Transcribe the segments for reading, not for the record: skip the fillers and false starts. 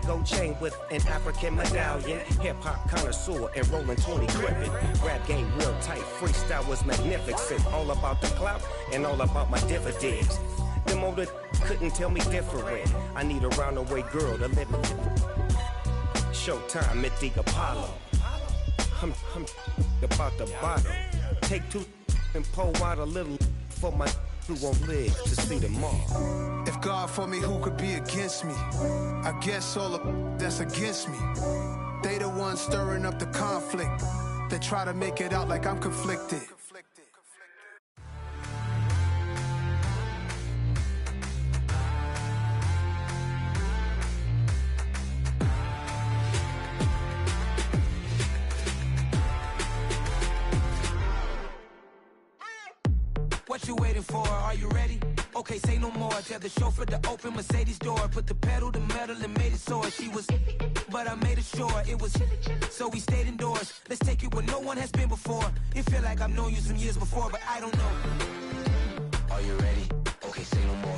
Black gold chain with an African medallion. Hip-hop connoisseur and rolling 20 gripping. Rap game real tight, freestyle was magnificent. All about the clout and all about my dividends. Them older couldn't tell me different. I need a roundaway girl to live in. Showtime at the Apollo. I'm about the bottom. Take two and pour out a little for my who won't live to see tomorrow. If God for me, who could be against me? I guess all the that's against me. They the ones stirring up the conflict. They try to make it out like I'm conflicted. What you waiting for? Are you ready? Okay, say no more. Tell the chauffeur to open Mercedes door. Put the pedal to metal and made it soar. She was, but I made it sure it was. So we stayed indoors. Let's take it where no one has been before. It feel like I've known you some years before, but I don't know. Are you ready? Okay, say no more.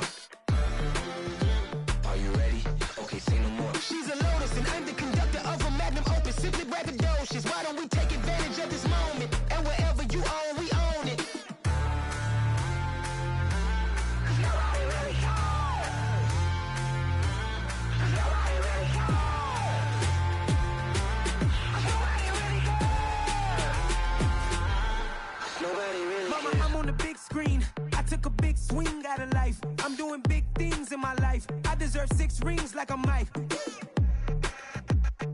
Are you ready? Okay, say no more. She's a Lotus and I'm the conductor of a magnum opus. Simply braggadocious. Why don't we take advantage of this moment? And wherever you own, we own it. I took a big swing out of life. I'm doing big things in my life. I deserve 6 rings like a Mike.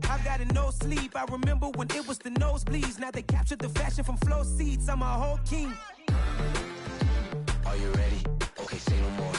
I've got no sleep. I remember when it was the nosebleeds. Now they captured the fashion from flow seats. I'm a whole king. Are you ready? Okay, say no more.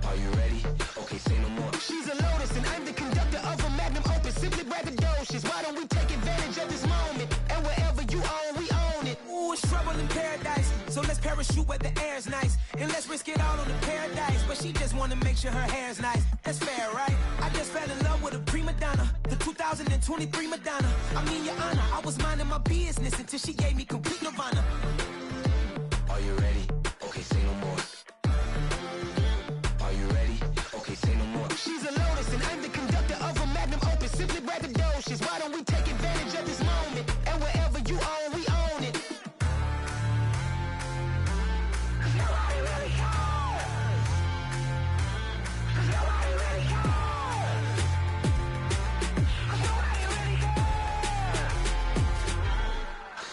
Are you ready? Okay, say no more. She's a Lotus and I'm the conductor of a magnum opus. Simply braggadocious. Why don't we take advantage of this moment? And wherever you own, we own it. Ooh, it's trouble in paradise. So let's parachute where the air's nice. And let's risk it all on the paradise. But she just wanna make sure her hair's nice. That's fair, right? I just fell in love with a prima donna. The 2023 Madonna. I mean, your honor, I was minding my business until she gave me complete nirvana. Are you ready? Okay, say no more. Are you ready? Okay, say no more. She's a Lotus and I'm the conductor of a magnum opus. Simply braggadocious. Why don't we take advantage of this moment? And wherever you own, we own it. Nobody really cares. Nobody really cares. Nobody really cares.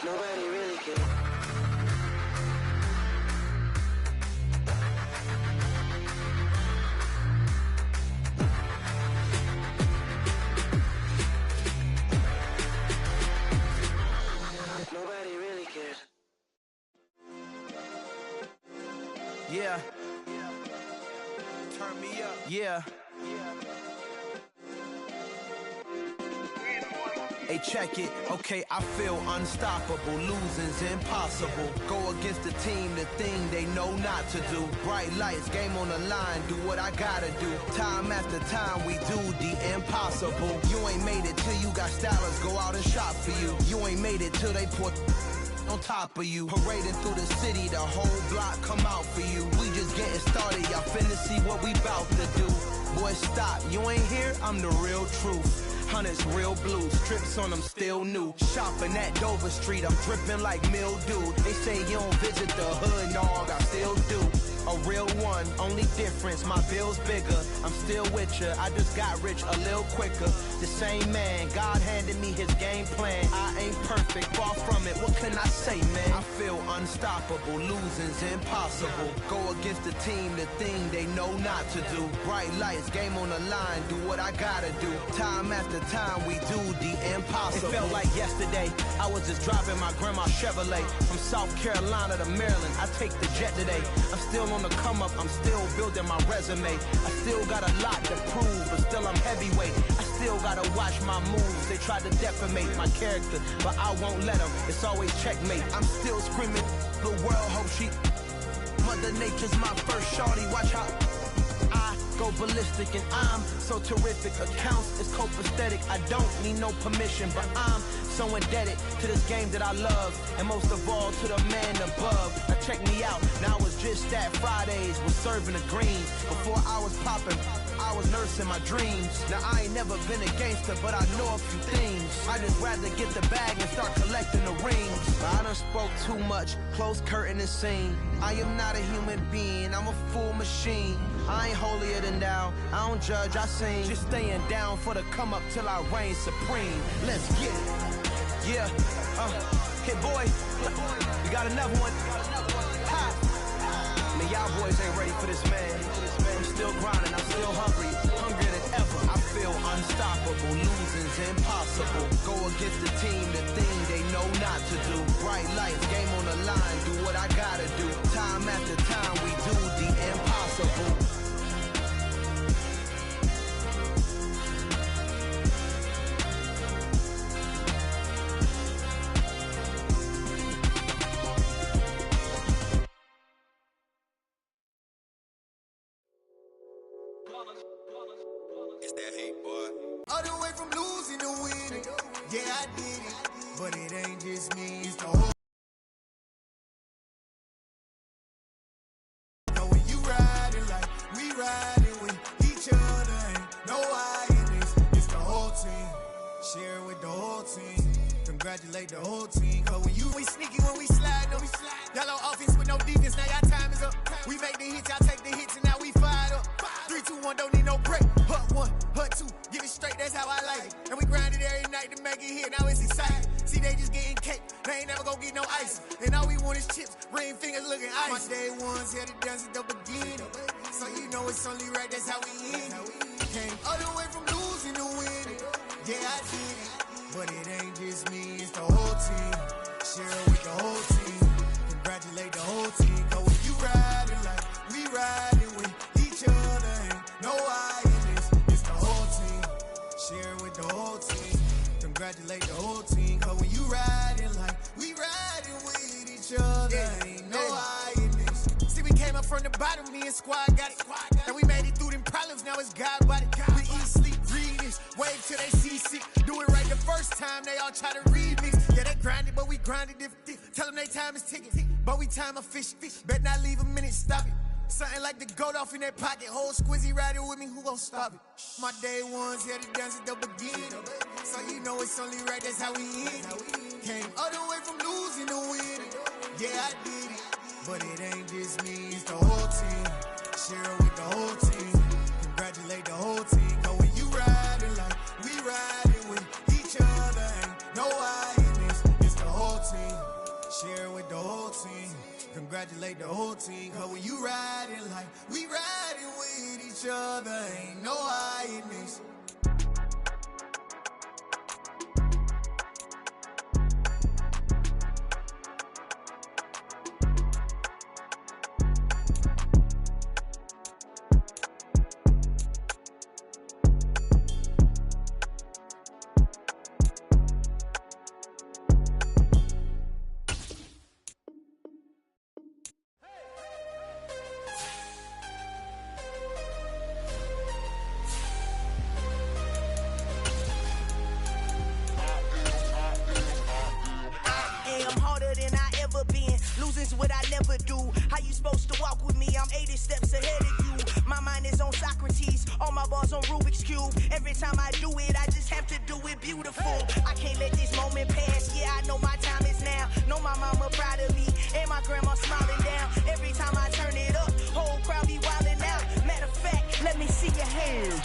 Nobody really cares. Nobody really cares. Yeah. Turn me up. Yeah. Hey, check it. Okay, I feel unstoppable. Losing's impossible. Go against the team, the thing they know not to do. Bright lights, game on the line. Do what I gotta do. Time after time, we do the impossible. You ain't made it till you got stylers go out and shop for you. You ain't made it till they put on top of you. Parading through the city, the whole block come out for you. We just getting started, y'all finna see what we bout to do. Boy, stop, you ain't here, I'm the real truth. Hunters, real blues, strips on them still new. Shopping at Dover Street, I'm dripping like mildew. They say you don't visit the hood, dog, I still do. A real one, only difference, my bill's bigger. I'm still with ya, I just got rich a little quicker. The same man, God handed me his game plan. I ain't perfect, far from it, what can I say, man? I feel unstoppable, losing's impossible. Go against the team, the thing they know not to do. Bright lights, game on the line, do what I gotta do. Time after time, we do the impossible. It felt like yesterday, I was just driving my grandma's Chevrolet. From South Carolina to Maryland, I take the jet today. I'm still on the come up, I'm still building my resume. I still got a lot to prove, but still I'm heavyweight. I still gotta watch my moves. They tried to defamate my character, but I won't let them. It's always checkmate. I'm still screaming, the world hope she. Mother Nature's my first shorty. Watch how I go ballistic, and I'm so terrific. Accounts is copacetic. I don't need no permission, but I'm so indebted to this game that I love, and most of all to the man above. Now check me out, now it's just that Fridays was serving the greens. Before I was popping, I was nursing my dreams. Now I ain't never been a gangster, but I know a few things. I just rather get the bag and start collecting the rings. I done spoke too much, close curtain and scene. I am not a human being, I'm a full machine. I ain't holier than thou, I don't judge, I sing. Just staying down for the come up till I reign supreme. Let's get it. Yeah, Hit boy, we got another one. Ha! Man, y'all boys ain't ready for this, man. I'm still grinding, I'm still hungry, hungrier than ever. I feel unstoppable, losing's impossible. Go against the team, the thing they know not to do. Bright lights, game on the line, do what I gotta do. Time after time, we do the impossible. It's that hate, boy. All the way from losing to winning. Yeah, I did it. But it ain't just me, it's the whole. Know when you riding like we riding with each other. Ain't no I in this. It's the whole team. Share with the whole team. Congratulate the whole team. Cause when we sneaky, when we slide, no, we slide. Y'all on offense with no defense, now y'all time is up. We make the hits, y'all take the hits, and now we fired up. 3, 2, 1, don't need no break. Hut 1, hut 2, get it straight, that's how I like it. And we grind it every night to make it hit, now it's exciting. See, they just getting cake, they ain't never gonna get no ice. And all we want is chips, ring fingers looking ice. My day ones here to dance at the beginning. So you know it's only right, that's how we end it. Came all the way from losing to winning. Yeah, I did it. But it ain't just me, it's the whole team. Share with the whole team. Congratulate the whole team. Cause when you riding like we riding with each other. Ain't no I in this, it's the whole team. Share with the whole team. Congratulate the whole team. Cause when you riding like we riding with each other. Ain't no I in this. See, we came up from the bottom, me and squad got it. And we made it through them problems, now it's God body. We eat, sleep, read this, wave till they see sick. Do it right the first time, they all try to remix. Yeah, they grinded, but we grinded different. Tell them they time is ticking, but we time a fish. Bet not leave a minute, stop it. Something like the goat off in their pocket. Whole squizzy riding with me, who gon' stop it? My day ones here to dance at the beginning. So you know it's only right, that's how we end it. Came all the way from losing to winning. Yeah, I did it. But it ain't just me, it's the whole team. Share with the whole team. Congratulate the whole team. Cause when you riding like we riding with each other. Ain't no I in this, it's the whole team. Share with the whole team. Congratulate the whole team. Cause when you riding like we riding with each other. Ain't no I in this. What I never do. How you supposed to walk with me? I'm 80 steps ahead of you. My mind is on Socrates, all my bars on Rubik's Cube. Every time I do it, I just have to do it beautiful. I can't let this moment pass. Yeah, I know my time is now. Know my mama proud of me, and my grandma smiling down. Every time I turn it up, whole crowd be wildin' out. Matter of fact, let me see your hands.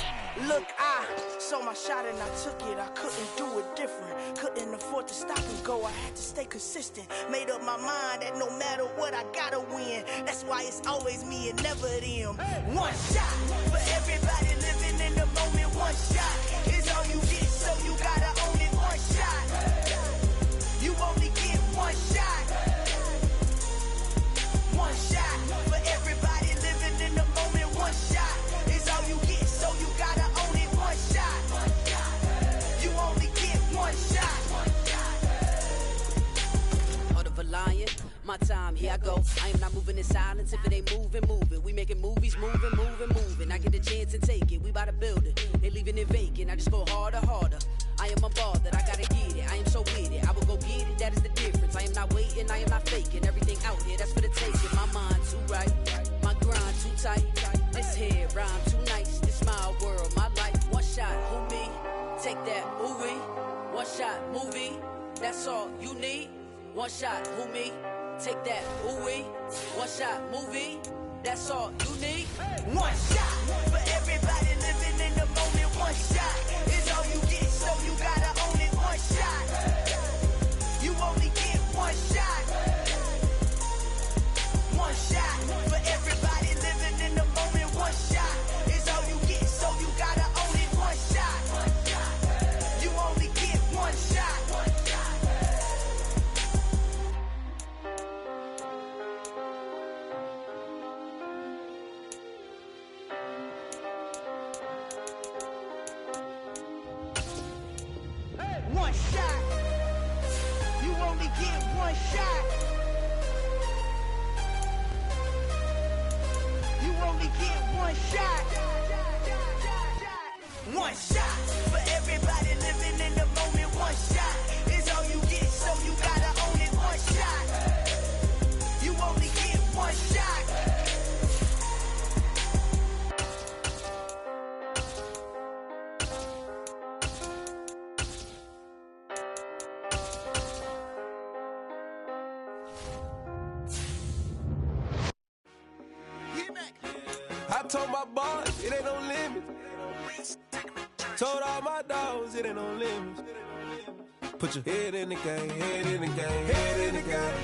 Look, I saw my shot and I took it. I couldn't do it different. Couldn't afford to stop and go. I had to stay consistent. Made up my mind that no matter what, I gotta win. That's why it's always me and never them. One shot for everybody living in the moment. One shot is all you get, so you gotta own it. One shot. You only get one shot. One shot for everybody living in the moment. One shot is all you get, so you gotta own it. One shot. You only get one shot. Heart of a lion, my time, here I go. I am not moving in silence. If it ain't moving, move it. We making movies, moving. I get a chance and take it. We bout to build it. They leaving it vacant. I just go harder. I am a ball that I gotta get it. I am so with it. I will go get it. That is the difference. I am not waiting. I am not faking. Everything out here, that's for the taking. My mind too right. My grind too tight. This head rhyme too nice. This smile word that's all you need. One shot, who me? Take that, who we? One shot, movie, that's all you need. One shot for everybody living in the moment. One shot is all you get, so you gotta own it. One shot, you only get one shot. One shot for everybody living in the moment. One shot is all you get, so you gotta own it. One shot, you only get one shot. One shot. You only get one shot. You only get one shot. One shot for everybody living in the moment. One shot is all you get, so you gotta own it. One shot. You only get one shot. I told my boss, it ain't no limit. Told all my dogs, it ain't no limit. Put your head in the game, head in the game, head in the game.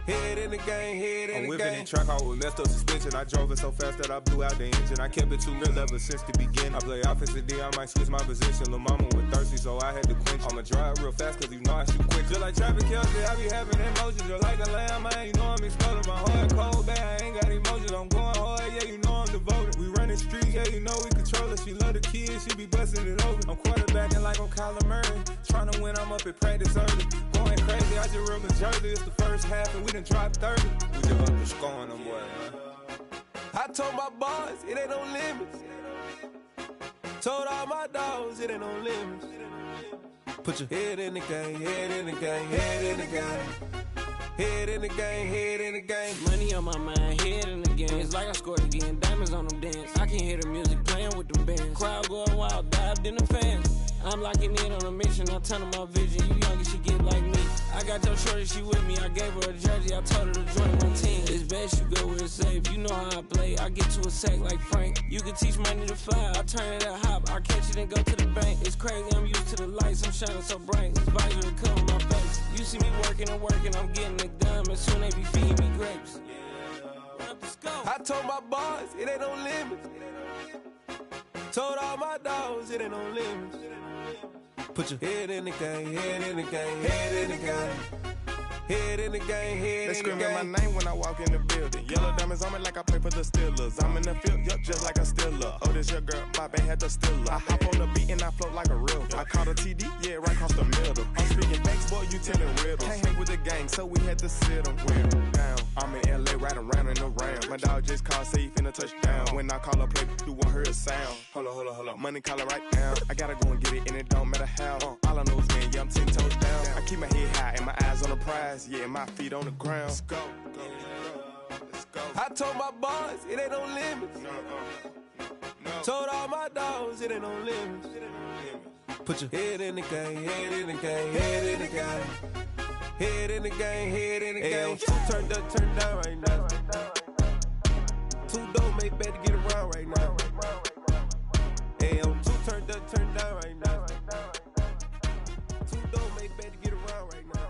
Head in the game, head in the game. I'm whipping in track, I was messed up suspension. I drove it so fast that I blew out the engine. I kept it too real ever since the beginning. I play offensive D, I might switch my position. Lil' mama was thirsty, so I had to quench. I'ma drive real fast, cause you know I shoot quick. Just like Travis Kelce, I be having emotions. Just like a lamb, man, you know I'm exploding. My heart cold, bad, I ain't got emotions. I'm going hard, yeah, you know I'm devoted. We running streets, yeah, you know we control it. She love the kids, she be busting it over. I'm quarterbacking like I'm Kyler Murray. Trying to win, I'm up at practice early. Going crazy, I just real Jersey. It's the first half and we done dropped 30. We just up to scoring them, boy, man. I told my boss, it ain't no limits. Told all my dogs, it ain't no limits. Put your head in the game, head in the game, head in the game. Head in the game, head in the game. Money on my mind, head in the game. It's like I scored again, diamonds on them dance. I can hear the music playing with them bands. Crowd going wild, dived in the fans. I'm locking in on a mission, I'm telling my vision. You young and she get like me. I got your shorty, she with me. I gave her a jersey, I told her to join my team. It's best you go where it's safe. You know how I play. I get to a sack like Frank. You can teach money to fly. I turn it at hop. I catch it and go to the bank. It's crazy, I'm used to the lights. I'm shining so bright. This visor will cover my face. You see me working and working. I'm getting it done. And soon they be feeding me grapes. I told my boss, it ain't no limits. Told all my dogs, it ain't no limits. Put your head in the game, head in the game, head in the game. Head in the game, head in the game. They screaming my name when I walk in the building. Yellow diamonds on me like I play for the Steelers. I'm in the field, yup, just like a Steeler. Oh, this your girl, my band had the Steeler. I hop on the beat and I float like a river. I caught a TD, yeah, right across the middle. I'm speaking facts, boy, you telling riddles. Can't hang with the gang, so we had to sit them down. I'm in LA, riding round and around. My dog just called, say he finna touchdown. When I call a play, you won't hear a sound. Hold up, money calling right now. I gotta go and get it, and it don't matter how. All I know is, man, yeah, I'm 10 toes down. I keep my head high and my eyes on the prize. Yeah, my feet on the ground. Let's go. Let's go. I told my boss, it ain't no limits. No. Told all my dogs, it ain't no limits. Put your head in the game, head in the game, head in the game. Head in the game, head in the game. Two turned up, turned down right now. Two dope make better get around right now. Hey, I'm two turned up, turned down right now. Two dope make better get around right now.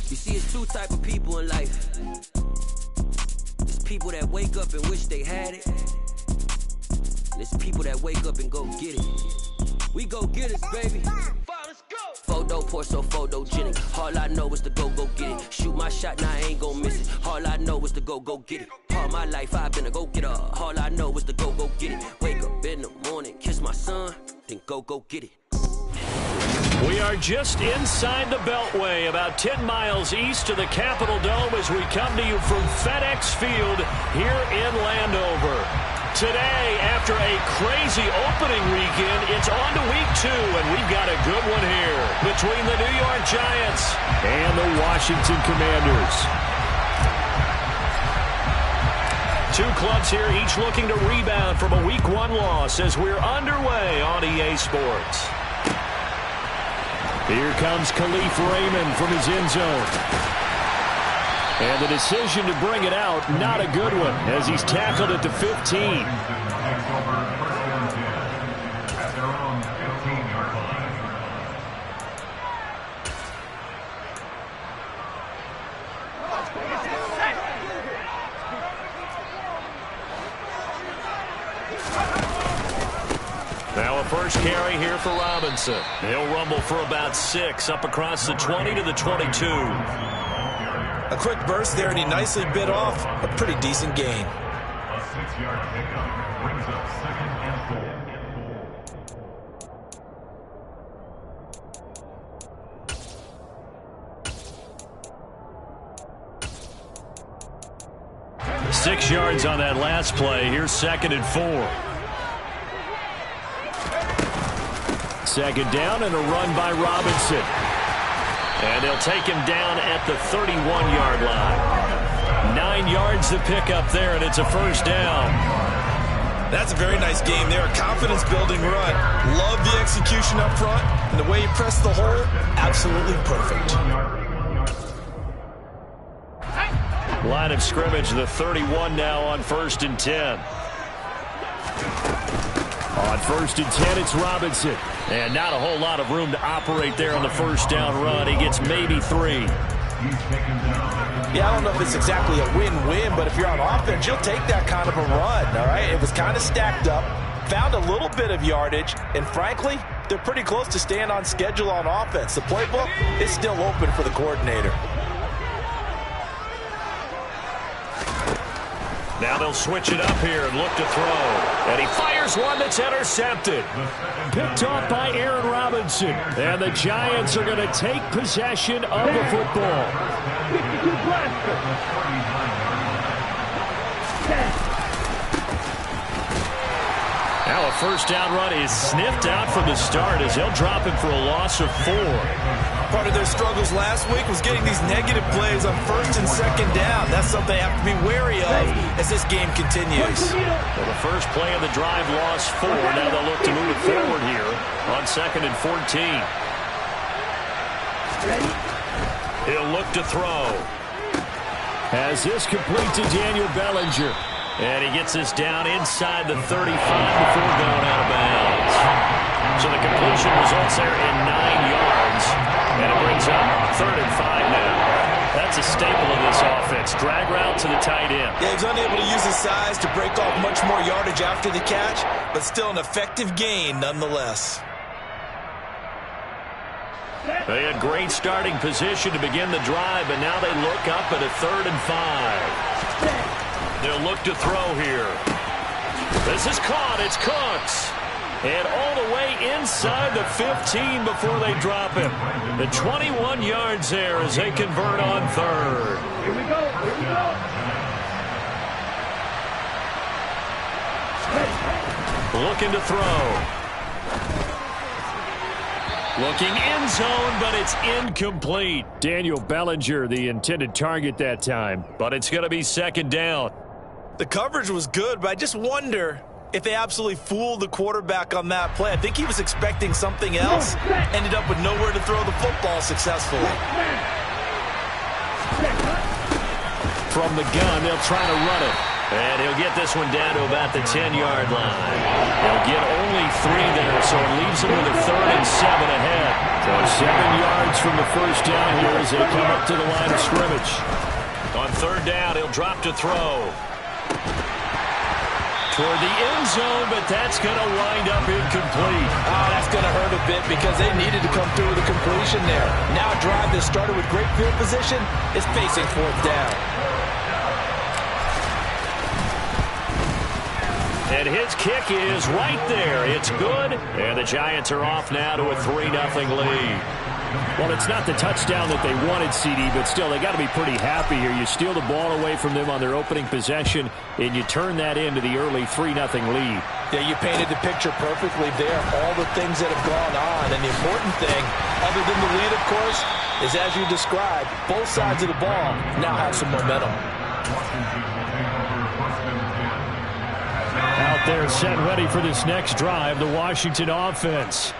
You see, it's two type of people in life. There's people that wake up and wish they had it. And there's people that wake up and go get it. We go get it, baby. Photo pour so photogenic. All I know is to go get it. Shoot my shot, now I ain't gon' miss it. All I know is to go get it. All my life I've been a go getter. All I know is to go get it. Wake up in the morning, kiss my son, then go get it. We are just inside the Beltway, about 10 miles east of the Capitol Dome as we come to you from FedEx Field here in Landover. Today, after a crazy opening weekend, it's on to week 2, and we've got a good one here. between the New York Giants and the Washington Commanders. Two clubs here, each looking to rebound from a Week 1 loss as we're underway on EA Sports. Here comes Khalif Raymond from his end zone. And the decision to bring it out, not a good one, as he's tackled at the 15. Now a first carry here for Robinson. He'll rumble for about 6, up across the 20 to the 22. A quick burst there, and he nicely bit off a pretty decent gain. A 6-yard pickup brings up 2nd and 4. 6 yards on that last play. Here's 2nd and 4. Second down and a run by Robinson. And they'll take him down at the 31-yard line. 9 yards to pick up there, and it's a first down. That's a very nice game there. A confidence-building run. Love the execution up front. And the way he pressed the hole, absolutely perfect. Line of scrimmage, the 31 now on 1st and 10. On 1st and 10, it's Robinson. And not a whole lot of room to operate there on the first down run. He gets maybe 3. Yeah, I don't know if it's exactly a win-win, but if you're on offense, you'll take that kind of a run, all right? It was kind of stacked up, found a little bit of yardage, and frankly, they're pretty close to staying on schedule on offense. The playbook is still open for the coordinator. Now they'll switch it up here and look to throw. And he fires one that's intercepted. Picked off by Aaron Robinson. And the Giants are going to take possession of the football. Now a first down run is sniffed out from the start as they'll drop him for a loss of 4. Part of their struggles last week was getting these negative plays on 1st and 2nd down. That's something they have to be wary of as this game continues. Well, the first play of the drive lost 4. Now they'll look to move it forward here on 2nd and 14. He'll look to throw. As this complete to Daniel Bellinger. And he gets this down inside the 35 before going out of bounds. So the completion results there in 9 yards. And it brings up 3rd and 5 now. That's a staple of this offense. Drag route to the tight end. Yeah, he's unable to use his size to break off much more yardage after the catch, but still an effective gain nonetheless. They had great starting position to begin the drive, but now they look up at a 3rd and 5. They'll look to throw here. This is caught. It's Cooks. And all the way inside the 15 before they drop him. The 21 yards there as they convert on 3rd. Here we go. Here we go. Looking to throw. Looking end zone, but it's incomplete. Daniel Bellinger, the intended target that time. But it's going to be 2nd down. The coverage was good, but I just wonder if they absolutely fooled the quarterback on that play. I think he was expecting something else, ended up with nowhere to throw the football successfully. From the gun, they'll try to run it. And he'll get this one down to about the 10-yard line. He'll get only 3 there, so it leaves him with a 3rd and 7 ahead. So 7 yards from the first down here as they come up to the line of scrimmage. On 3rd down, he'll drop to throw. Toward the end zone, but that's going to wind up incomplete. Oh, that's going to hurt a bit because they needed to come through with a completion there. Now a drive that started with great field position is facing 4th down. And his kick is right there. It's good. And the Giants are off now to a 3-0 lead. Well, it's not the touchdown that they wanted, CD, but still, they got to be pretty happy here. You steal the ball away from them on their opening possession, and you turn that into the early 3-0 lead. Yeah, you painted the picture perfectly there. All the things that have gone on, and the important thing, other than the lead, of course, is as you described, both sides of the ball now have some momentum. Out there set ready for this next drive, the Washington offense.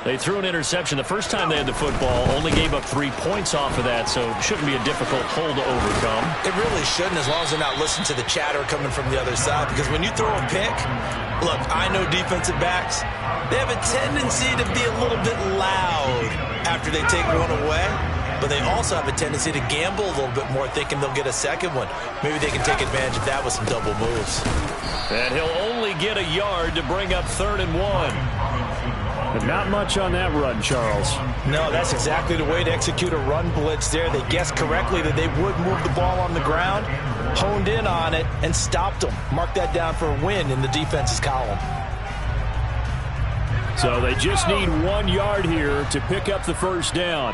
They threw an interception the first time they had the football, only gave up 3 points off of that, so it shouldn't be a difficult hole to overcome. It really shouldn't, as long as they're not listening to the chatter coming from the other side, because when you throw a pick, look, I know defensive backs, they have a tendency to be a little bit loud after they take one away, but they also have a tendency to gamble a little bit more, thinking they'll get a second one. Maybe they can take advantage of that with some double moves. And he'll only get a yard to bring up 3rd and 1. But not much on that run, Charles. No, that's exactly the way to execute a run blitz there. They guessed correctly that they would move the ball on the ground, honed in on it, and stopped them. Mark that down for a win in the defense's column. So they just need 1 yard here to pick up the first down.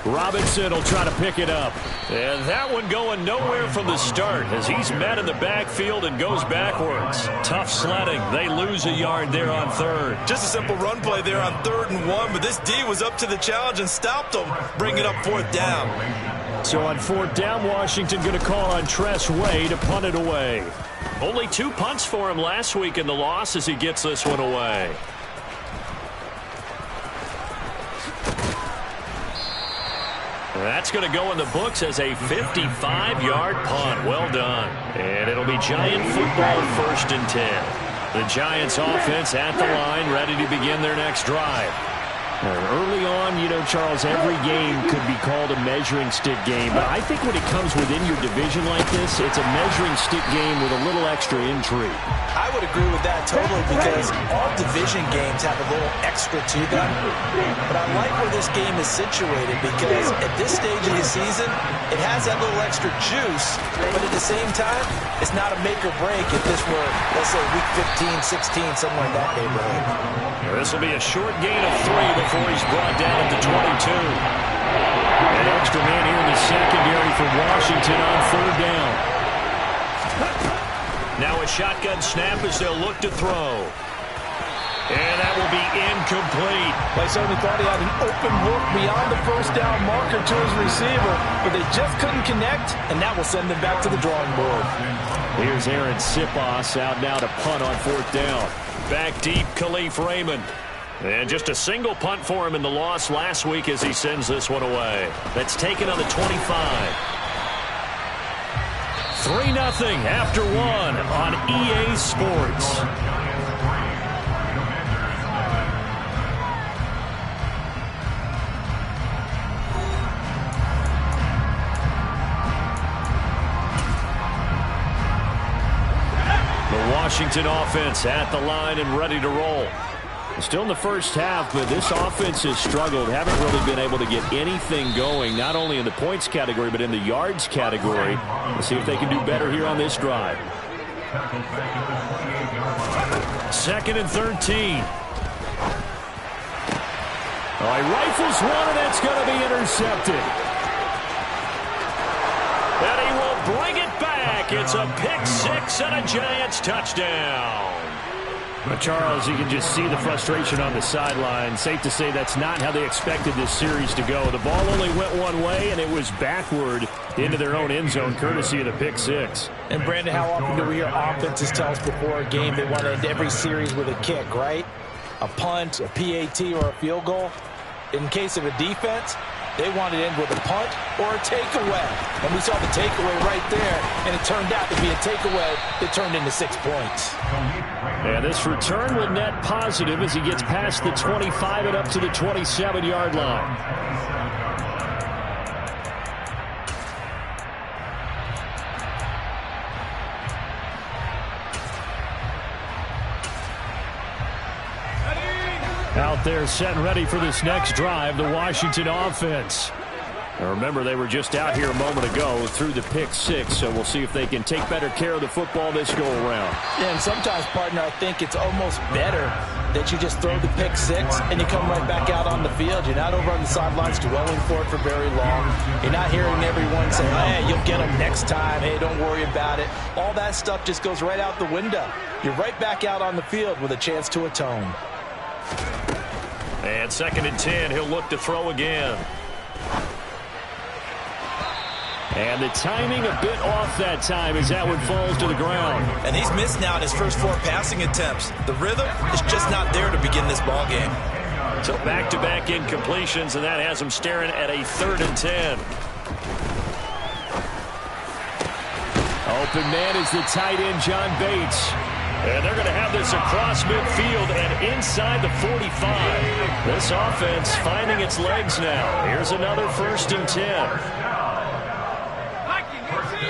Robinson will try to pick it up. And that one going nowhere from the start as he's met in the backfield and goes backwards. Tough sledding. They lose a yard there on 3rd. Just a simple run play there on 3rd and 1, but this D was up to the challenge and stopped them, bringing up 4th down. So on 4th down, Washington going to call on Tress Way to punt it away. Only 2 punts for him last week in the loss as he gets this one away. That's going to go in the books as a 55-yard punt. Well done. And it'll be Giant football 1st and 10. The Giants offense at the line, ready to begin their next drive. Early on, you know, Charles, every game could be called a measuring stick game. But I think when it comes within your division like this, it's a measuring stick game with a little extra intrigue. I would agree with that totally because all division games have a little extra to them. But I like where this game is situated because at this stage of the season, it has that little extra juice. But at the same time, it's not a make or break if this were, let's say, week 15, 16, somewhere in that neighborhood. This will be a short gain of 3 before he's brought down at the 22. An extra man here in the secondary for Washington on 3rd down. Now a shotgun snap as they'll look to throw. And that will be incomplete. Lysoni thought he had an open look beyond the 1st down marker to his receiver, but they just couldn't connect, and that will send them back to the drawing board. Here's Aaron Siposs out now to punt on 4th down. Back deep, Khalif Raymond. And just a single punt for him in the loss last week as he sends this one away. That's taken on the 25. 3-0 after 1 on EA Sports. The Washington offense at the line and ready to roll. Still in the first half, but this offense has struggled. Haven't really been able to get anything going, not only in the points category, but in the yards category. Let's see if they can do better here on this drive. 2nd and 13. Oh, he rifles one, and that's going to be intercepted. And he will bring it back. It's a pick 6 and a Giants touchdown. But Charles, you can just see the frustration on the sideline. Safe to say that's not how they expected this series to go. The ball only went one way, and it was backward into their own end zone, courtesy of the pick 6. And, Brandon, how often do we hear offenses tell us before a game they want to end every series with a kick, right? A punt, a PAT, or a field goal. In case of a defense, they wanted to end with a punt or a takeaway. And we saw the takeaway right there, and it turned out to be a takeaway that turned into 6 points. And this return will net positive as he gets past the 25 and up to the 27-yard line. Out there set and ready for this next drive, the Washington offense. Now remember, they were just out here a moment ago through the pick 6, so we'll see if they can take better care of the football this go-around. Yeah, and sometimes, partner, I think it's almost better that you just throw the pick 6 and you come right back out on the field. You're not over on the sidelines dwelling for it for very long. You're not hearing everyone say, hey, you'll get them next time. Hey, don't worry about it. All that stuff just goes right out the window. You're right back out on the field with a chance to atone. And 2nd and 10, he'll look to throw again. And the timing a bit off that time as that one falls to the ground. And he's missed now in his first 4 passing attempts. The rhythm is just not there to begin this ball game. So back-to-back incompletions, and that has him staring at a 3rd and 10. Open man is the tight end, John Bates. And they're going to have this across midfield and inside the 45. This offense finding its legs now. Here's another 1st and 10.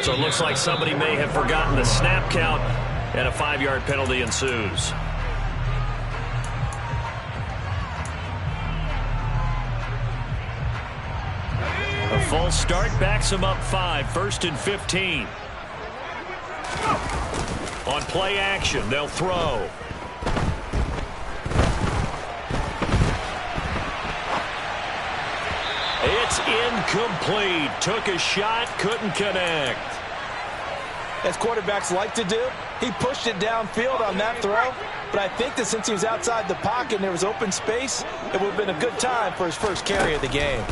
So it looks like somebody may have forgotten the snap count, and a 5-yard penalty ensues. A false start backs him up 5, 1st and 15. On play action, they'll throw. It's incomplete. Took a shot, couldn't connect. As quarterbacks like to do, he pushed it downfield on that throw. But I think that since he was outside the pocket and there was open space, it would have been a good time for his first carry of the game.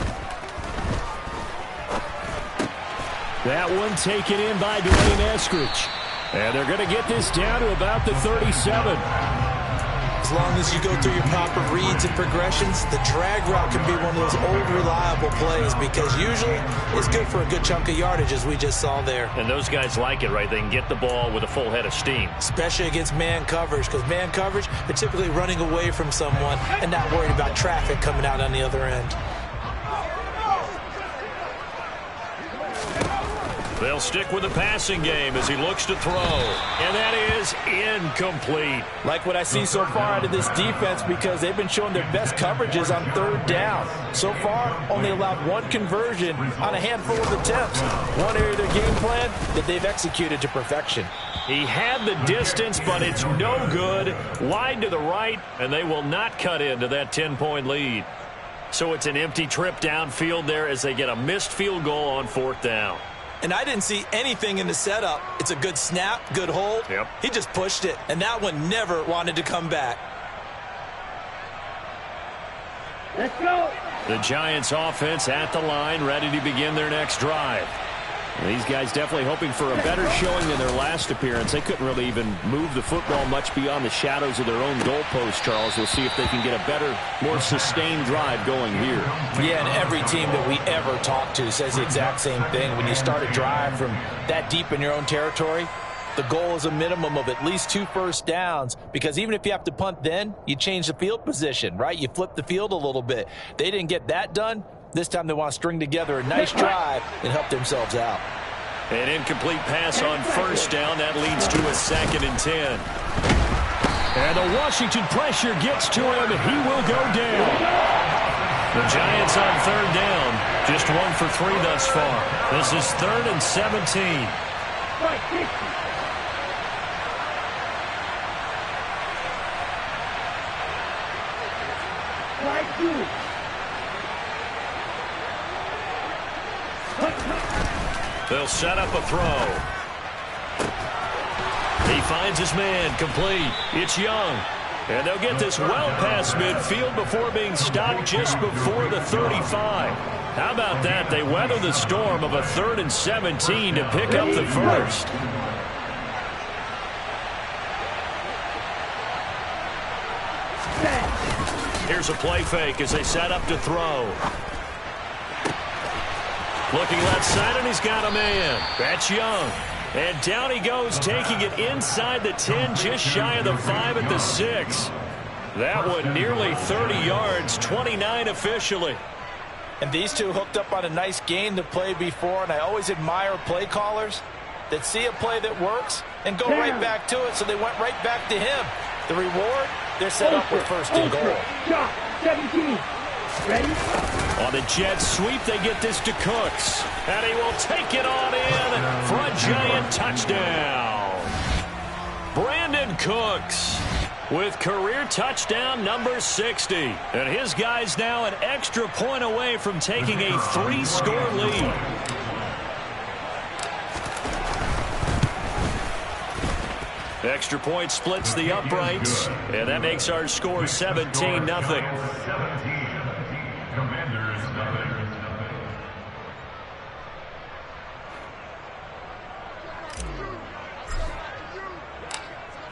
That one taken in by Dwayne Eskridge. And they're going to get this down to about the 37. As long as you go through your proper reads and progressions, the drag route can be one of those old reliable plays because usually it's good for a good chunk of yardage as we just saw there. And those guys like it, right? They can get the ball with a full head of steam. Especially against man coverage, because man coverage, they're typically running away from someone and not worried about traffic coming out on the other end. They'll stick with the passing game as he looks to throw. And that is incomplete. Like what I see so far out of this defense because they've been showing their best coverages on 3rd down. So far, only allowed 1 conversion on a handful of attempts. One area of their game plan that they've executed to perfection. He had the distance, but it's no good. Wide to the right, and they will not cut into that 10-point lead. So it's an empty trip downfield there as they get a missed field goal on 4th down. And I didn't see anything in the setup. It's a good snap, good hold. Yep. He just pushed it, and that one never wanted to come back. Let's go. The Giants offense at the line, ready to begin their next drive. And these guys definitely hoping for a better showing than their last appearance. They couldn't really even move the football much beyond the shadows of their own goalpost, Charles. We'll see if they can get a better, more sustained drive going here. Yeah, and every team that we ever talk to says the exact same thing. When you start a drive from that deep in your own territory, the goal is a minimum of at least 2 first downs, because even if you have to punt then, you change the field position, right? You flip the field a little bit. They didn't get that done. This time they want to string together a nice drive and help themselves out. An incomplete pass on 1st down. That leads to a 2nd and 10. And the Washington pressure gets to him, and he will go down. The Giants on 3rd down. Just 1 for 3 thus far. This is 3rd and 17. They'll set up a throw. He finds his man, complete. It's Young. And they'll get this well past midfield before being stopped just before the 35. How about that? They weather the storm of a 3rd and 17 to pick up the first. Here's a play fake as they set up to throw. Looking left side, and he's got a man. That's Young. And down he goes, taking it inside the 10, just shy of the 5 at the 6. That one nearly 30 yards, 29 officially. And these two hooked up on a nice gain to play before, and I always admire play callers that see a play that works and go right back to it, so they went right back to him. The reward, they're set up with 1st and goal. Shot, 17. Ready? On the jet sweep, they get this to Cooks. And he will take it on in for a Giant touchdown. Brandon Cooks with career touchdown number 60. And his guys now an extra point away from taking a 3-score lead. Extra point splits the uprights, and that makes our score 17-0.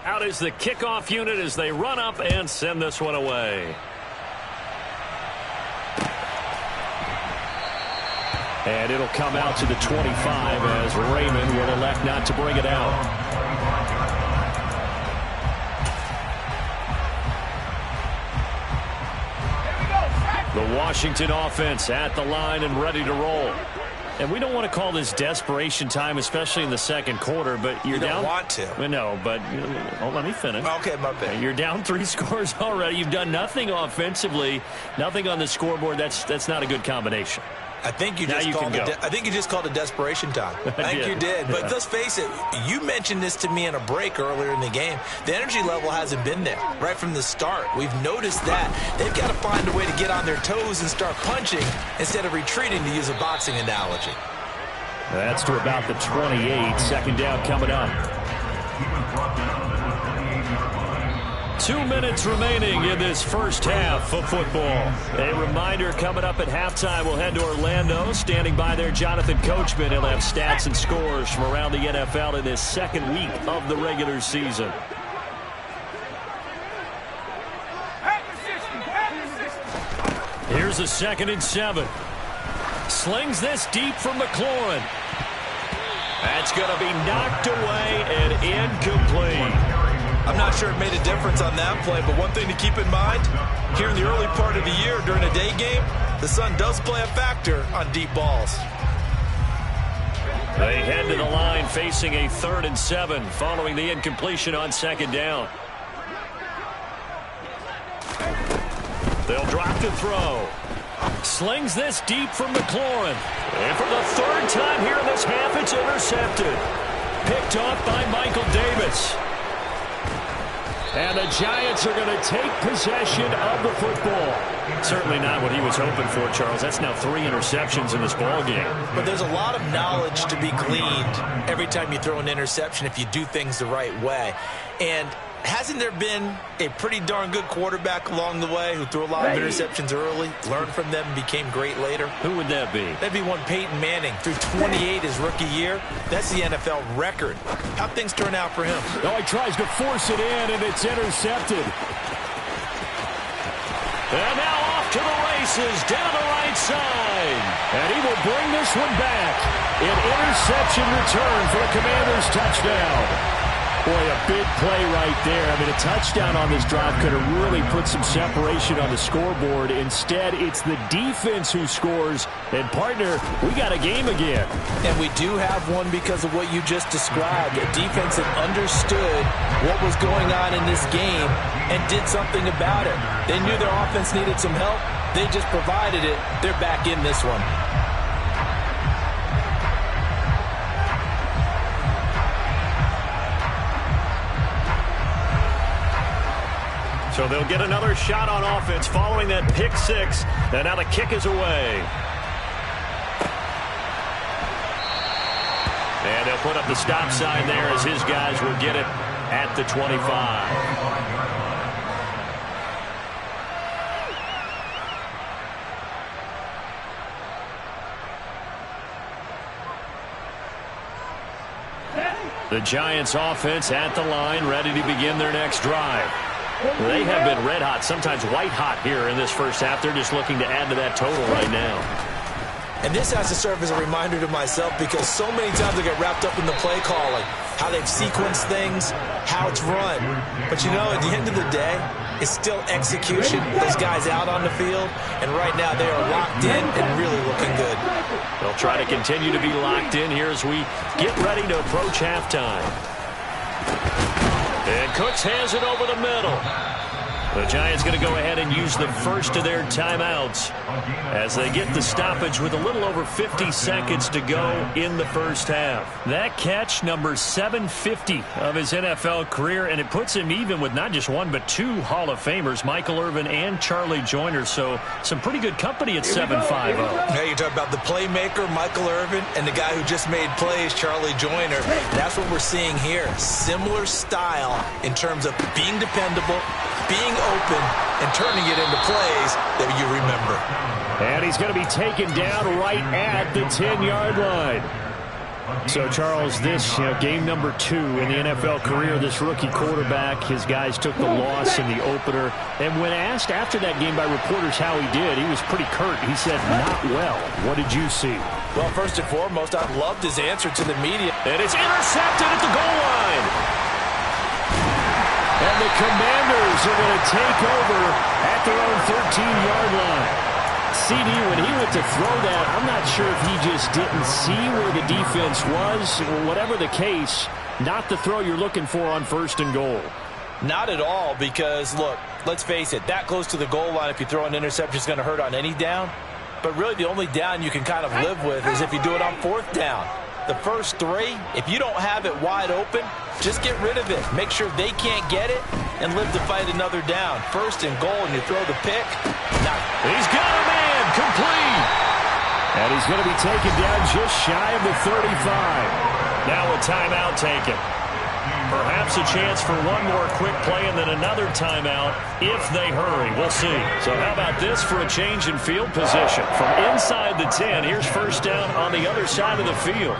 Out is the kickoff unit as they run up and send this one away. And it'll come out to the 25 as Raymond will elect not to bring it out. The Washington offense at the line and ready to roll. And we don't want to call this desperation time, especially in the second quarter, but you're down. You don't want to. No, but let me finish. Okay, my bad. You're down 3 scores already. You've done nothing offensively, nothing on the scoreboard. That's not a good combination. I think you just called it desperation time. I think you did. But let's face it, you mentioned this to me in a break earlier in the game. The energy level hasn't been there right from the start. We've noticed that. They've got to find a way to get on their toes and start punching instead of retreating, to use a boxing analogy. That's to about the 28. Second down coming up. 2 minutes remaining in this first half of football. A reminder, coming up at halftime, we'll head to Orlando. Standing by there, Jonathan Coachman. He'll have stats and scores from around the NFL in this second week of the regular season. Here's a 2nd and 7. Slings this deep from McLaurin. That's going to be knocked away and incomplete. I'm not sure it made a difference on that play, but one thing to keep in mind, here in the early part of the year during a day game, the sun does play a factor on deep balls. They head to the line facing a 3rd and 7 following the incompletion on 2nd down. They'll drop to throw. Slings this deep from McLaurin. And for the 3rd time here in this half, it's intercepted. Picked off by Michael Davis. And the Giants are going to take possession of the football. Certainly not what he was hoping for, Charles. That's now 3 interceptions in this ball game. But there's a lot of knowledge to be gleaned every time you throw an interception if you do things the right way. And hasn't there been a pretty darn good quarterback along the way who threw a lot of interceptions early, learned from them, and became great later? Who would that be? That'd be one Peyton Manning. Threw 28 his rookie year. That's the NFL record. How'd things turn out for him? Oh, he tries to force it in, and it's intercepted. And now off to the races, down the right side. And he will bring this one back. An interception return for the Commanders' touchdown. Boy, a big play right there. I mean, a touchdown on this drive could have really put some separation on the scoreboard. Instead, it's the defense who scores. And, partner, we got a game again. And we do have one because of what you just described. A defense that understood what was going on in this game and did something about it. They knew their offense needed some help. They just provided it. They're back in this one. So they'll get another shot on offense following that pick 6. And now the kick is away. And they'll put up the stop sign there as his guys will get it at the 25. The Giants offense at the line, ready to begin their next drive. They have been red hot, sometimes white hot here in this first half. They're just looking to add to that total right now. And this has to serve as a reminder to myself because so many times I get wrapped up in the play calling, how they've sequenced things, how it's run. But you know, at the end of the day, it's still execution. Those guys out on the field, and right now they are locked in and really looking good. They'll try to continue to be locked in here as we get ready to approach halftime. And Cooks has it over the middle. The Giants going to go ahead and use the first of their timeouts as they get the stoppage with a little over 50 seconds to go in the first half. That catch, number 750 of his NFL career, and it puts him even with not just one but two Hall of Famers, Michael Irvin and Charlie Joyner. So some pretty good company at 750. Yeah, you talk about the playmaker, Michael Irvin, and the guy who just made plays, Charlie Joyner. That's what we're seeing here. Similar style in terms of being dependable, being open, and turning it into plays that you remember. And he's going to be taken down right at the 10-yard line. So, Charles, this game number 2 in the NFL career, this rookie quarterback, his guys took the loss in the opener. And when asked after that game by reporters how he did, he was pretty curt. He said, not well. What did you see? Well, first and foremost, I loved his answer to the media. And it's intercepted at the goal line. And the Commanders are going to take over at their own 13-yard line. CD, when he went to throw that, I'm not sure if he just didn't see where the defense was, or whatever the case, not the throw you're looking for on first and goal. Not at all, because, look, let's face it, that close to the goal line, if you throw an interception, is going to hurt on any down. But really, the only down you can kind of live with is if you do it on fourth down. The first 3, if you don't have it wide open, just get rid of it. Make sure they can't get it and live to fight another down. First and goal, and you throw the pick. He's got a man, complete. And he's going to be taken down just shy of the 35. Now a timeout taken. Perhaps a chance for one more quick play and then another timeout if they hurry. We'll see. So how about this for a change in field position? From inside the 10, here's first down on the other side of the field.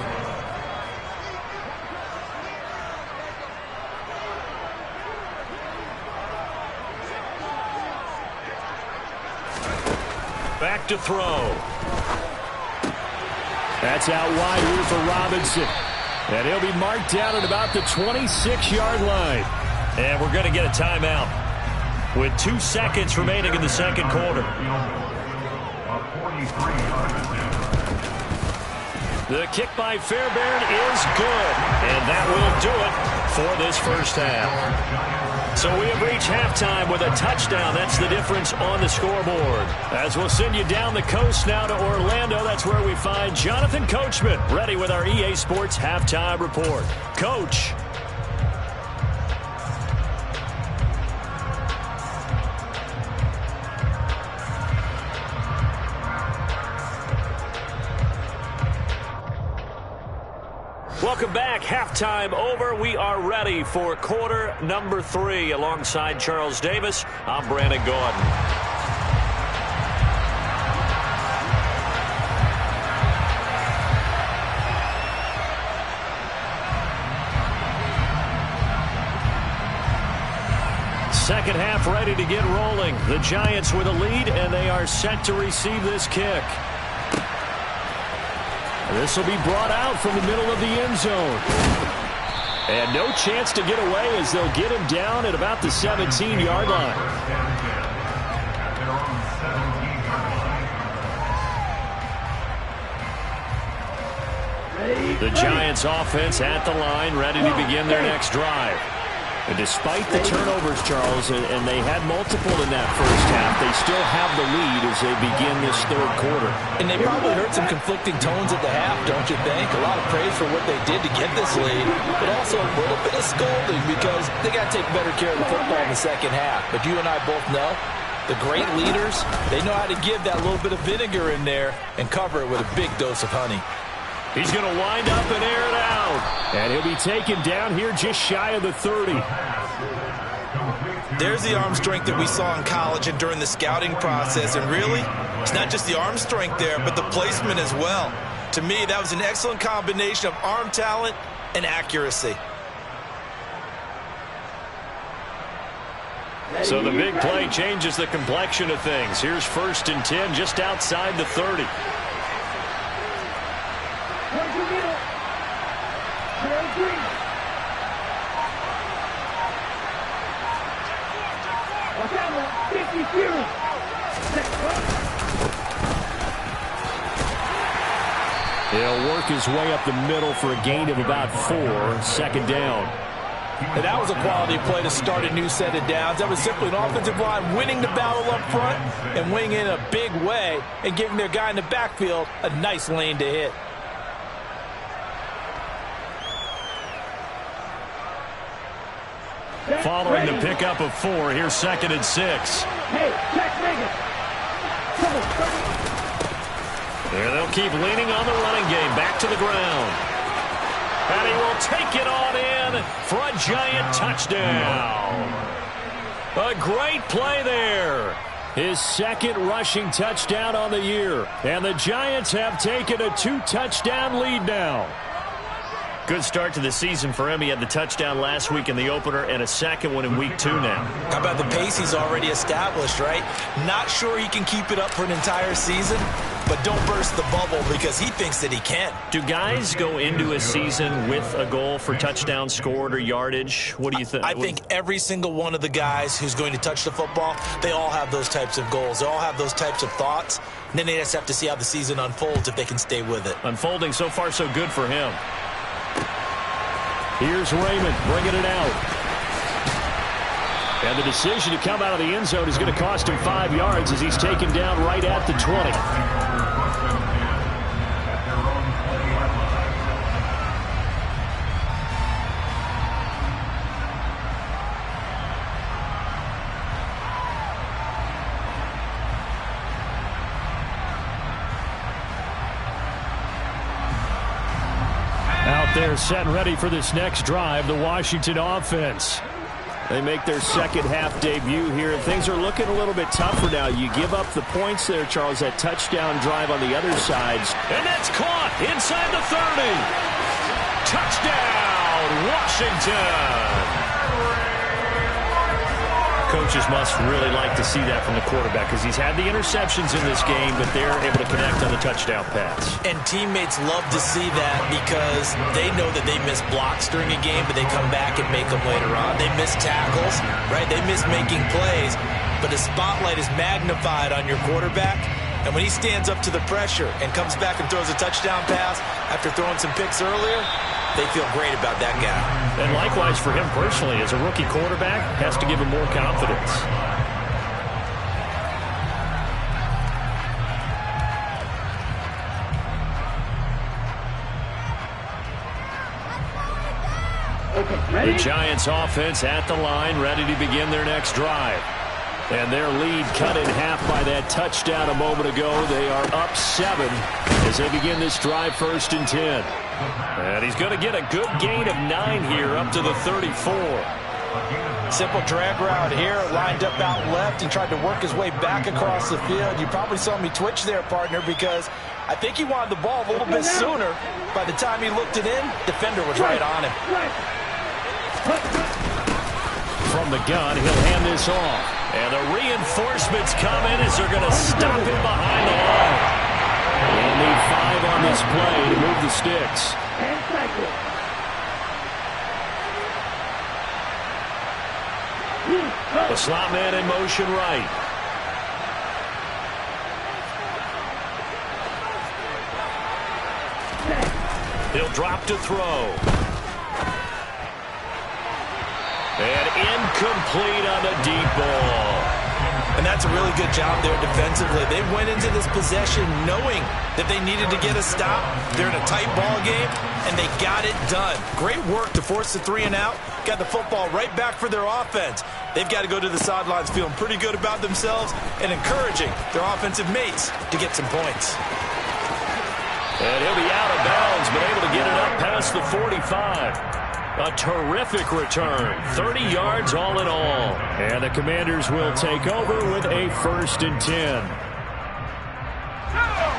Back to throw. That's out wide here for Robinson. And he'll be marked down at about the 26-yard line. And we're going to get a timeout with 2 seconds remaining in the second quarter. The kick by Fairbairn is good. And that will do it for this first half. So we have reached halftime with a touchdown. That's the difference on the scoreboard. As we'll send you down the coast now to Orlando, that's where we find Jonathan Coachman ready with our EA Sports Halftime Report. Coach. Welcome back. Halftime over. We are ready for quarter number 3. Alongside Charles Davis, I'm Brandon Gordon. Second half ready to get rolling. The Giants with a lead, and they are set to receive this kick. This will be brought out from the middle of the end zone. And no chance to get away as they'll get him down at about the 17-yard line. The Giants offense at the line, ready to begin their next drive. And despite the turnovers, Charles, and they had multiple in that first half, they still have the lead as they begin this third quarter. And they probably heard some conflicting tones at the half, don't you think? A lot of praise for what they did to get this lead, but also a little bit of scolding because they got to take better care of the football in the second half. But you and I both know the great leaders, they know how to give that little bit of vinegar in there and cover it with a big dose of honey. He's going to wind up and air it out. And he'll be taken down here just shy of the 30. There's the arm strength that we saw in college and during the scouting process. And really, it's not just the arm strength there, but the placement as well. To me, that was an excellent combination of arm talent and accuracy. So the big play changes the complexion of things. Here's first and 10 just outside the 30. He'll work his way up the middle for a gain of about 4. Second down. And that was a quality play to start a new set of downs. That was simply an offensive line winning the battle up front and winning in a big way and giving their guy in the backfield a nice lane to hit. Following the pickup of 4, here's 2nd and 6. And they'll keep leaning on the running game. Back to the ground. And he will take it on in for a Giant touchdown. A great play there. His 2nd rushing touchdown on the year. And the Giants have taken a 2-touchdown lead now. Good start to the season for him. He had the touchdown last week in the opener and a 2nd one in week 2 now. How about the pace he's already established, right? Not sure he can keep it up for an entire season, but don't burst the bubble because he thinks that he can. Do guys go into a season with a goal for touchdown scored or yardage? What do you think? I think every single one of the guys who's going to touch the football, they all have those types of goals. They all have those types of thoughts. And then they just have to see how the season unfolds if they can stay with it. Unfolding so far so good for him. Here's Raymond bringing it out. And the decision to come out of the end zone is going to cost him 5 yards as he's taken down right at the 20. They're set and ready for this next drive, the Washington offense. They make their second half debut here, and things are looking a little bit tougher now. You give up the points there, Charles, that touchdown drive on the other sides. And that's caught inside the 30. Touchdown, Washington. Coaches must really like to see that from the quarterback because he's had the interceptions in this game, but they're able to connect on the touchdown pass. And teammates love to see that because they know that they miss blocks during a game, but they come back and make them later on. They miss tackles, right? They miss making plays, but the spotlight is magnified on your quarterback. And when he stands up to the pressure and comes back and throws a touchdown pass after throwing some picks earlier, they feel great about that guy. And likewise for him personally, as a rookie quarterback, has to give him more confidence. The Giants offense at the line, ready to begin their next drive. And their lead cut in half by that touchdown a moment ago. They are up 7 as they begin this drive, 1st and 10. And he's going to get a good gain of 9 here up to the 34. Simple drag route here, lined up out left and tried to work his way back across the field. You probably saw me twitch there, partner, because I think he wanted the ball a little bit sooner. By the time he looked it in, defender was right on him. From the gun, he'll hand this off. And the reinforcements come in as they're going to stop him behind the line. They'll need 5 on this play to move the sticks. The slot man in motion right. He'll drop to throw. And incomplete on the deep ball. And that's a really good job there defensively. They went into this possession knowing that they needed to get a stop. They're in a tight ball game, and they got it done. Great work to force the 3 and out. Got the football right back for their offense. They've got to go to the sidelines feeling pretty good about themselves and encouraging their offensive mates to get some points. And he'll be out of bounds, but able to get it up past the 45. A terrific return, 30 yards all in all. And the Commanders will take over with a 1st and 10.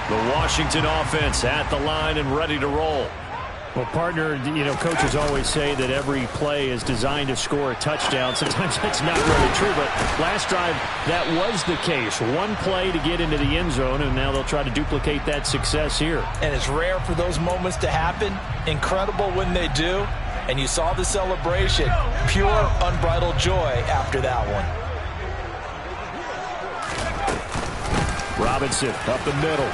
The Washington offense at the line and ready to roll. Well, partner, you know, coaches always say that every play is designed to score a touchdown. Sometimes that's not really true, but last drive, that was the case. One play to get into the end zone, and now they'll try to duplicate that success here. And it's rare for those moments to happen. Incredible when they do. And you saw the celebration. Pure, unbridled joy after that one. Robinson up the middle.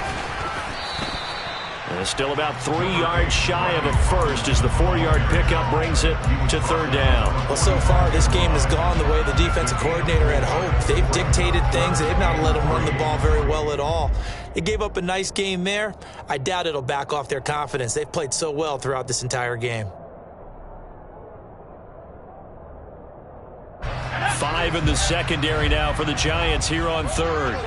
Still about 3 yards shy of a first as the 4-yard pickup brings it to third down. Well, so far this game has gone the way the defensive coordinator had hoped. They've dictated things. They've not let them run the ball very well at all. They gave up a nice game there. I doubt it'll back off their confidence. They've played so well throughout this entire game. 5 in the secondary now for the Giants here on third.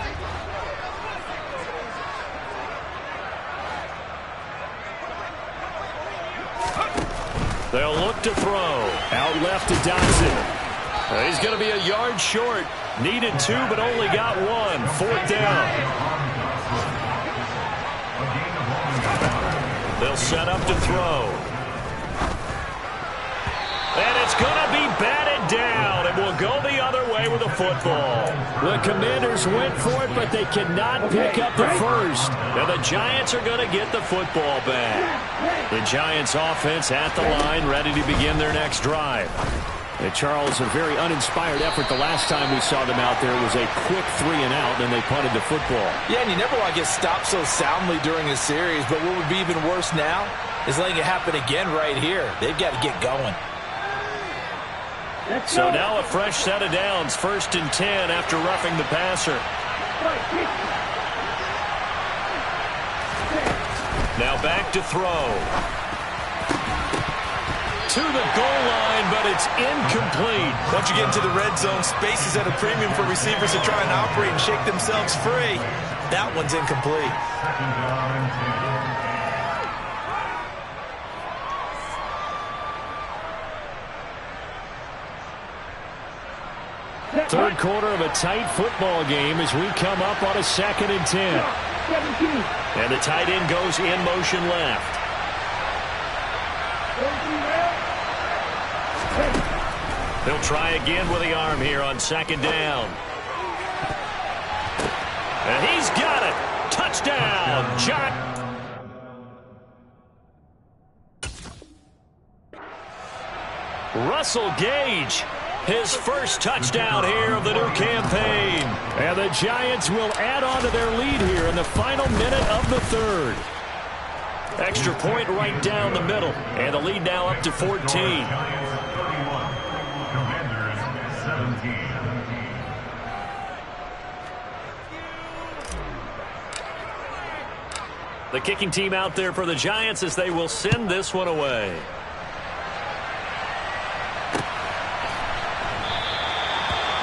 They'll look to throw. Out left to Dotson. He's going to be a yard short. Needed 2, but only got 1. 4th down. They'll set up to throw. And it's going to be batted down. It will go the other way with the football. The Commanders went for it, but they cannot pick up the first. And the Giants are going to get the football back. The Giants offense at the line, ready to begin their next drive. And Charles, a very uninspired effort the last time we saw them out there. It was a quick 3-and-out, then they punted the football. Yeah, and you never want to get stopped so soundly during a series, but what would be even worse now is letting it happen again right here. They've got to get going. So now a fresh set of downs, 1st and 10 after roughing the passer. Now back to throw. To the goal line, but it's incomplete. Once you get into the red zone, space is at a premium for receivers to try and operate and shake themselves free. That one's incomplete. Third quarter of a tight football game as we come up on a 2nd and 10. And the tight end goes in motion left. They'll try again with the arm here on 2nd down. And he's got it. Touchdown, Jock. Russell Gage. His first touchdown here of the new campaign. And the Giants will add on to their lead here in the final minute of the 3rd. Extra point right down the middle. And the lead now up to 14. The kicking team out there for the Giants as they will send this one away.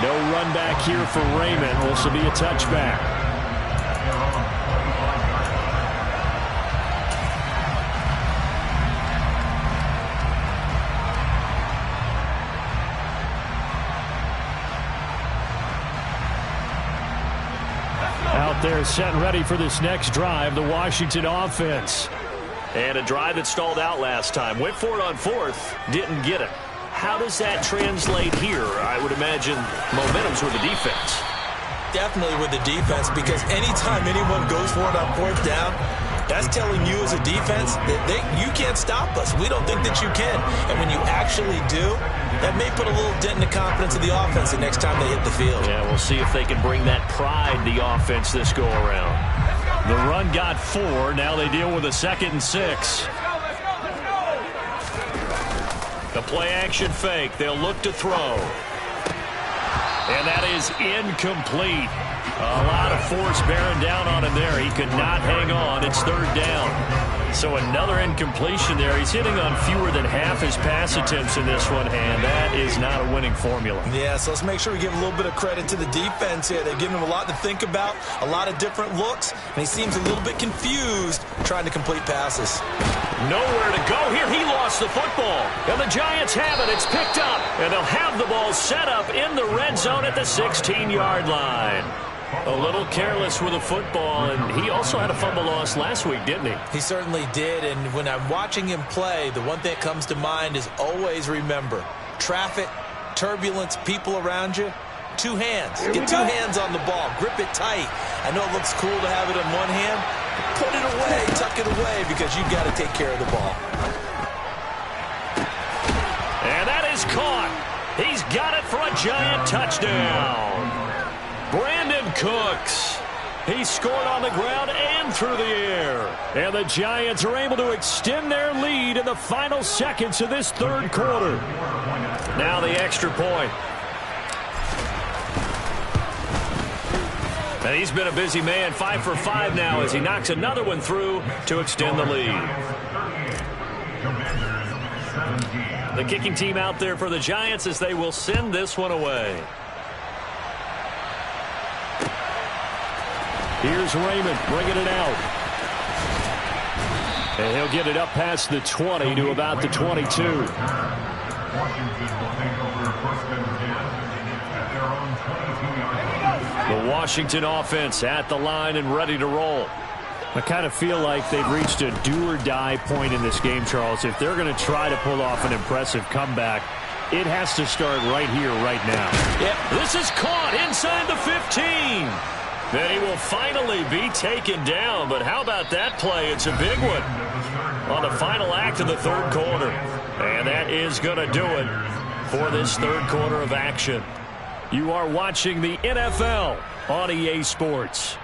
No run back here for Raymond. This will be a touchback. Out there set and ready for this next drive, the Washington offense. And a drive that stalled out last time. Went for it on 4th, didn't get it. How does that translate here? I would imagine momentum's with the defense. Definitely with the defense, because anytime anyone goes for it on 4th down, that's telling you as a defense that you can't stop us. We don't think that you can. And when you actually do, that may put a little dent in the confidence of the offense the next time they hit the field. Yeah, we'll see if they can bring that pride the offense this go around. The run got 4. Now they deal with a 2nd and 6. The play-action fake. They'll look to throw. And that is incomplete. A lot of force bearing down on him there. He could not hang on. It's 3rd down. So another incompletion there. He's hitting on fewer than half his pass attempts in this one, and that is not a winning formula. Yeah, so let's make sure we give a little bit of credit to the defense here. They've given him a lot to think about, a lot of different looks, and he seems a little bit confused trying to complete passes. Nowhere to go here. He lost the football, and the Giants have it. It's picked up, and they'll have the ball set up in the red zone at the 16-yard line. A little careless with the football, and he also had a fumble loss last week, didn't he? He certainly did, and when I'm watching him play, the one thing that comes to mind is always remember, traffic, turbulence, people around you, 2 hands. Get 2 hands on the ball. Grip it tight. I know it looks cool to have it in one hand. Put it away, tuck it away, because you've got to take care of the ball. And that is caught. He's got it for a Giant touchdown. Brandon Cooks. He scored on the ground and through the air. And the Giants are able to extend their lead in the final seconds of this third quarter. Now the extra point. And he's been a busy man, 5 for 5 now as he knocks another one through to extend the lead. The kicking team out there for the Giants as they will send this one away. Here's Raymond bringing it out. And he'll get it up past the 20 to about the 22. Washington will take over first and 10 at their own 22-yard line. The Washington offense at the line and ready to roll. I kind of feel like they've reached a do-or-die point in this game, Charles. If they're going to try to pull off an impressive comeback, it has to start right here, right now. Yep. This is caught inside the 15. Then he will finally be taken down. But how about that play? It's a big one on the final act of the third quarter. And that is going to do it for this third quarter of action. You are watching the NFL on EA Sports.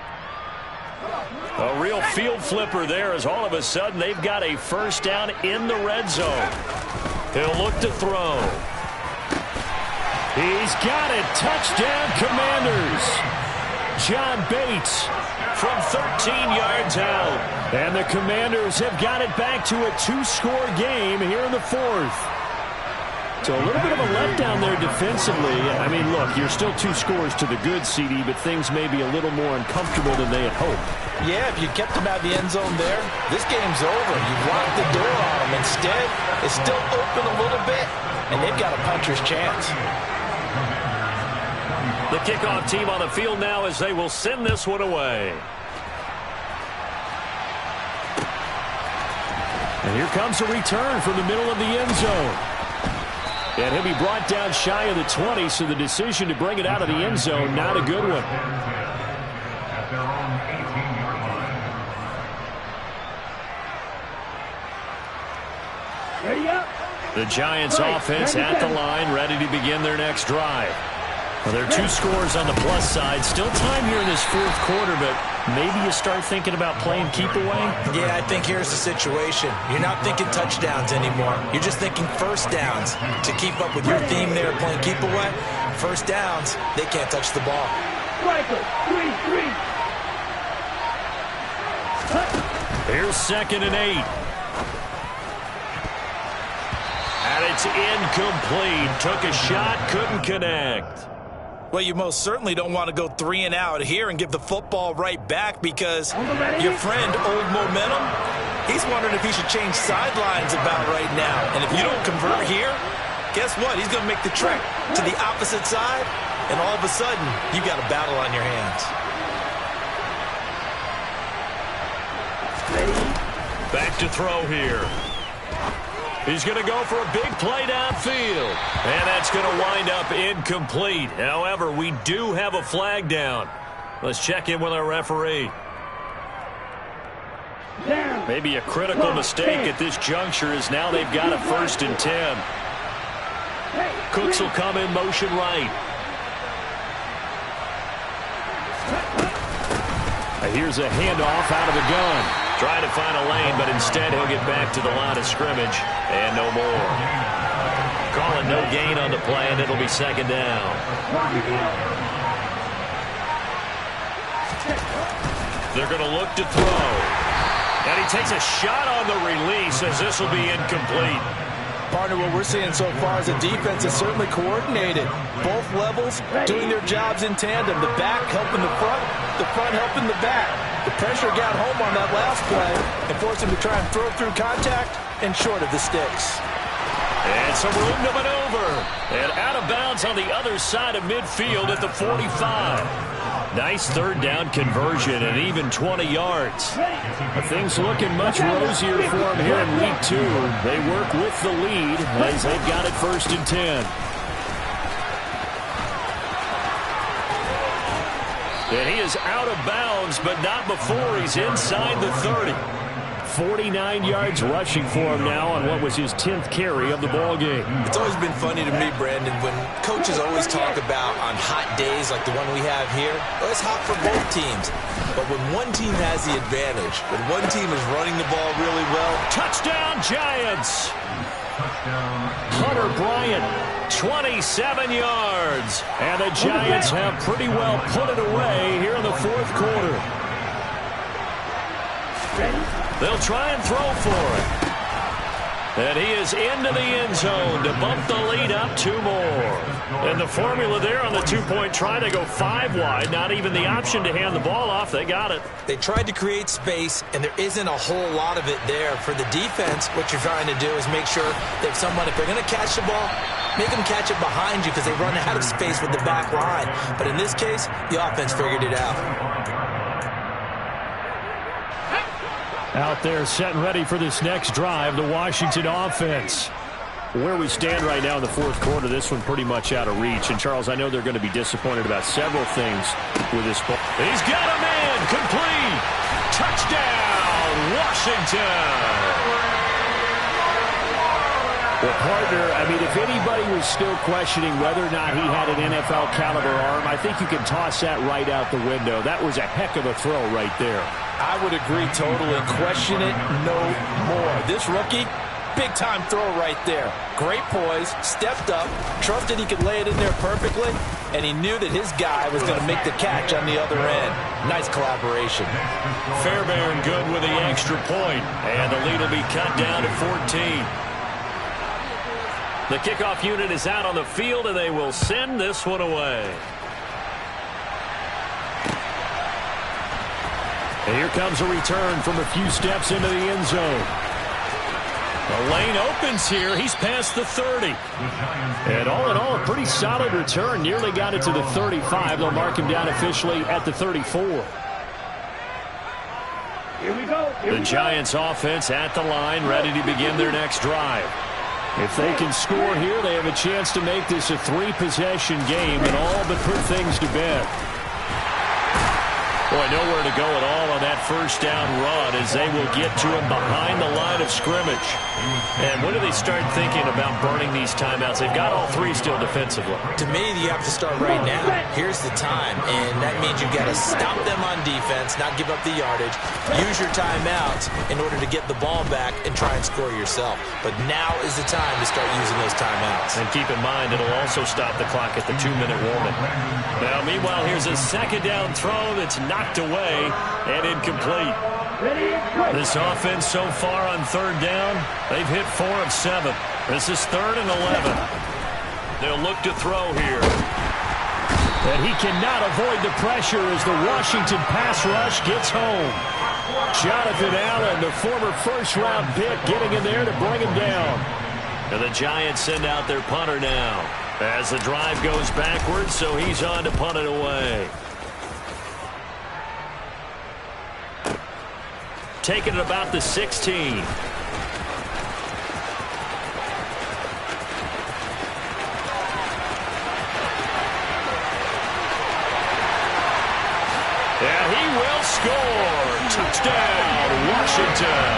A real field flipper there as all of a sudden they've got a first down in the red zone. He'll look to throw. He's got it. Touchdown, Commanders. John Bates from 13 yards out. And the Commanders have got it back to a 2-score game here in the fourth. So a little bit of a letdown there defensively. I mean, look, you're still 2 scores to the good, CD, but things may be a little more uncomfortable than they had hoped. Yeah, if you kept them out of the end zone there, this game's over. You've locked the door on them. Instead, it's still open a little bit, and they've got a puncher's chance. The kickoff team on the field now as they will send this one away. And here comes a return from the middle of the end zone. And he'll be brought down shy of the 20, so the decision to bring it out of the end zone, not a good one. At their own 18-yard line. The Giants offense at the line, ready to begin their next drive. Well, there are 2 scores on the plus side. Still time here in this fourth quarter, but maybe you start thinking about playing keep away? Yeah, I think here's the situation. You're not thinking touchdowns anymore. You're just thinking first downs. To keep up with your theme there, playing keep away, first downs, they can't touch the ball. Here's 2nd and 8. And it's incomplete. Took a shot, couldn't connect. Well, you most certainly don't want to go 3 and out here and give the football right back because your friend, Old Momentum, he's wondering if he should change sidelines about right now. And if you don't convert here, guess what? He's going to make the trek to the opposite side, and all of a sudden, you've got a battle on your hands. Back to throw here. He's going to go for a big play downfield. And that's going to wind up incomplete. However, we do have a flag down. Let's check in with our referee. Maybe a critical mistake at this juncture as now they've got a 1st and 10. Cooks will come in motion right. Here's a handoff out of the gun. Trying to find a lane, but instead he'll get back to the line of scrimmage and no more. Calling no gain on the play, and it'll be 2nd down. They're going to look to throw. And he takes a shot on the release as this will be incomplete. Partner, what we're seeing so far is a defense is certainly coordinated. Both levels doing their jobs in tandem. The back helping the front helping the back. The pressure got home on that last play and forced him to try and throw through contact and short of the sticks. And some room to maneuver. And out of bounds on the other side of midfield at the 45. Nice 3rd down conversion and even 20 yards. Things looking much rosier for them here in week 2. They work with the lead as they've got it 1st and 10. And he is out of bounds, but not before he's inside the 30. 49 yards rushing for him now on what was his 10th carry of the ball game. It's always been funny to me, Brandon, when coaches always talk about on hot days like the one we have here, well, it's hot for both teams. But when one team has the advantage, when one team is running the ball really well. Touchdown, Giants! Hunter Bryant, 27 yards. And the Giants have pretty well put it away here in the fourth quarter. They'll try and throw for it. And he is into the end zone to bump the lead up 2 more. And the formula there on the 2-point try to go 5 wide. Not even the option to hand the ball off. They got it. They tried to create space, and there isn't a whole lot of it there. For the defense, what you're trying to do is make sure that if they're going to catch the ball, make them catch it behind you because they run out of space with the back line. But in this case, the offense figured it out. Out there set and ready for this next drive, the Washington offense. Where we stand right now in the fourth quarter, this one pretty much out of reach. And, Charles, I know they're going to be disappointed about several things with this ball. He's got a man, complete. Touchdown, Washington. Well, partner, I mean, if anybody was still questioning whether or not he had an NFL caliber arm, I think you can toss that right out the window. That was a heck of a throw right there. I would agree totally. Question it no more. This rookie, big-time throw right there. Great poise, stepped up, trusted he could lay it in there perfectly, and he knew that his guy was going to make the catch on the other end. Nice collaboration. Fairbairn good with the extra point, and the lead will be cut down to 14. The kickoff unit is out on the field, and they will send this one away. And here comes a return from a few steps into the end zone. The lane opens here. He's past the 30. And all in all, a pretty solid return. Nearly got it to the 35. They'll mark him down officially at the 34. Here we go. The Giants offense at the line, ready to begin their next drive. If they can score here, they have a chance to make this a 3-possession game and all but put things to bed. Boy, nowhere to go at all on that first down run as they will get to him behind the line of scrimmage. And when do they start thinking about burning these timeouts? They've got all 3 still defensively. To me, you have to start right now. Here's the time, and that means you've got to stop them on defense, not give up the yardage, use your timeouts in order to get the ball back and try and score yourself. But now is the time to start using those timeouts. And keep in mind, it'll also stop the clock at the 2-minute warning. Now, meanwhile, here's a second down throw that's knocked away and incomplete. This offense so far on third down, they've hit 4 of 7. This is 3rd and 11. They'll look to throw here. And he cannot avoid the pressure as the Washington pass rush gets home. Jonathan Allen, the former first-round pick, getting in there to bring him down. And the Giants send out their punter now as the drive goes backwards, so he's on to punt it away. Taking it about the 16. And he will score. Touchdown, Washington.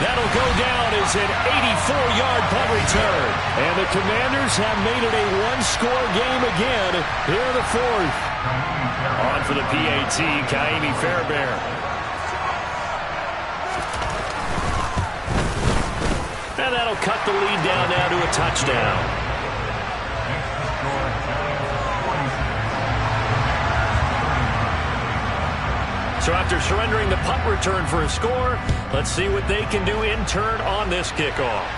That'll go down as an 84-yard punt return. And the Commanders have made it a 1-score game again here in the 4th. On for the PAT, Ka'imi Fairbairn. And that'll cut the lead down now to a touchdown. So after surrendering the punt return for a score, let's see what they can do in turn on this kickoff.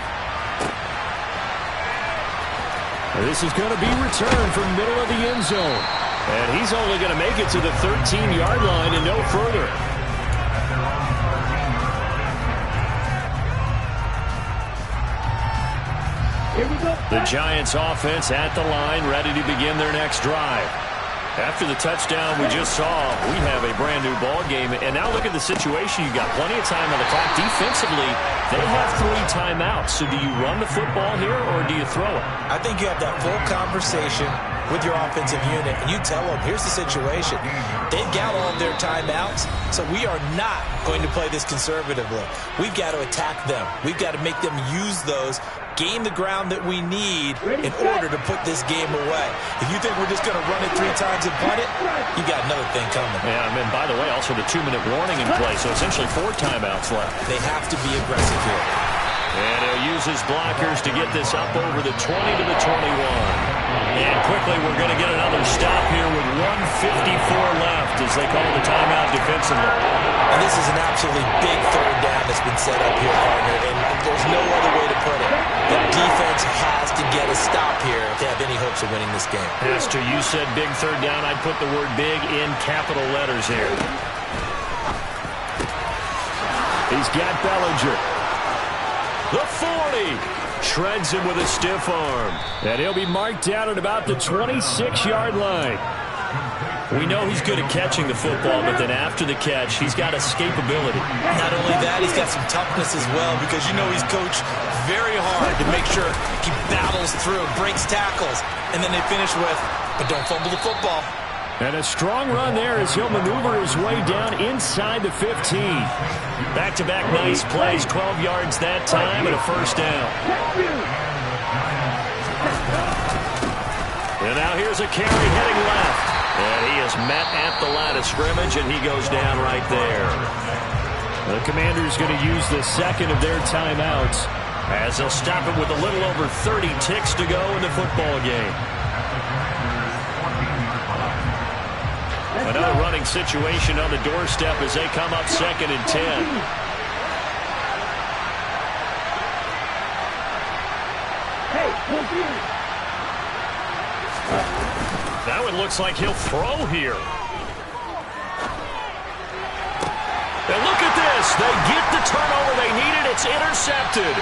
This is going to be returned from middle of the end zone. And he's only going to make it to the 13-yard line and no further. The Giants offense at the line, ready to begin their next drive. After the touchdown we just saw, we have a brand new ball game. And now look at the situation. You've got plenty of time on the clock. Defensively, they have 3 timeouts. So do you run the football here or do you throw it? I think you have that full conversation with your offensive unit and you tell them, here's the situation. They've got all of their timeouts, so we are not going to play this conservatively. We've got to attack them. We've got to make them use those, gain the ground that we need in order to put this game away. If you think we're just going to run it 3 times and punt it, you got another thing coming. Yeah, and then, by the way, also the 2-minute warning in play, so essentially 4 timeouts left. They have to be aggressive here. And he'll use his blockers to get this up over the 20 to the 21. And quickly, we're going to get another stop here with 1:54 left as they call the timeout defensively. And this is an absolutely big third down that's been set up here, partner, and there's no other way to put it. The defense has to get a stop here if they have any hopes of winning this game. Pastor, you said big third down. I'd put the word big in capital letters here. He's got Bellinger. The 40. Shreds him with a stiff arm. And he'll be marked down at about the 26-yard line. We know he's good at catching the football, but then after the catch, he's got escapability. Not only that, he's got some toughness as well, because you know he's coached very hard to make sure he battles through, breaks tackles, and then they finish with, but don't fumble the football. And a strong run there as he'll maneuver his way down inside the 15. Back-to-back nice plays, 12 yards that time, and a first down. And now here's a carry heading left. And he is met at the line of scrimmage, and he goes down right there. The Commanders going to use the second of their timeouts as they'll stop it with a little over 30 ticks to go in the football game. Another running situation on the doorstep as they come up 2nd and 10. Now it looks like he'll throw here. And look at this. They get the turnover they needed. It's intercepted.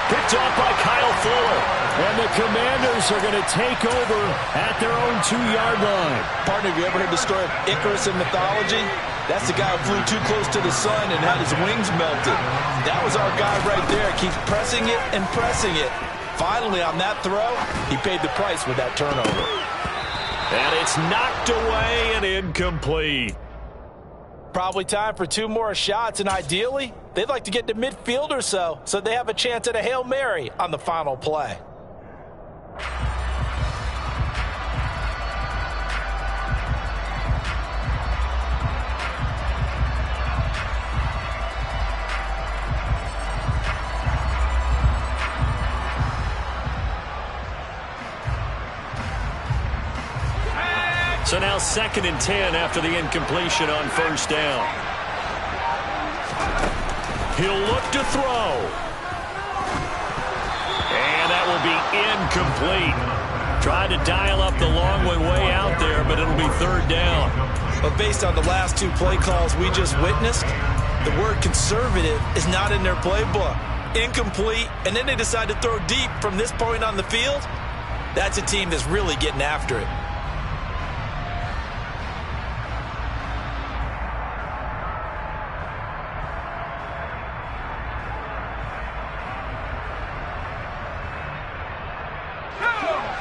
Picked off by Kyle Fuller. And the Commanders are going to take over at their own 2-yard line. Partner, have you ever heard the story of Icarus in mythology? That's the guy who flew too close to the sun and had his wings melted. That was our guy right there. Keeps pressing it and pressing it. Finally, on that throw, he paid the price with that turnover. And it's knocked away and incomplete. Probably time for 2 more shots, and ideally, they'd like to get to midfield or so they have a chance at a Hail Mary on the final play. So now 2nd and 10 after the incompletion on first down. He'll look to throw. And that will be incomplete. Tried to dial up the long way out there, but it'll be 3rd down. But based on the last 2 play calls we just witnessed, the word conservative is not in their playbook. Incomplete, and then they decide to throw deep from this point on the field. That's a team that's really getting after it.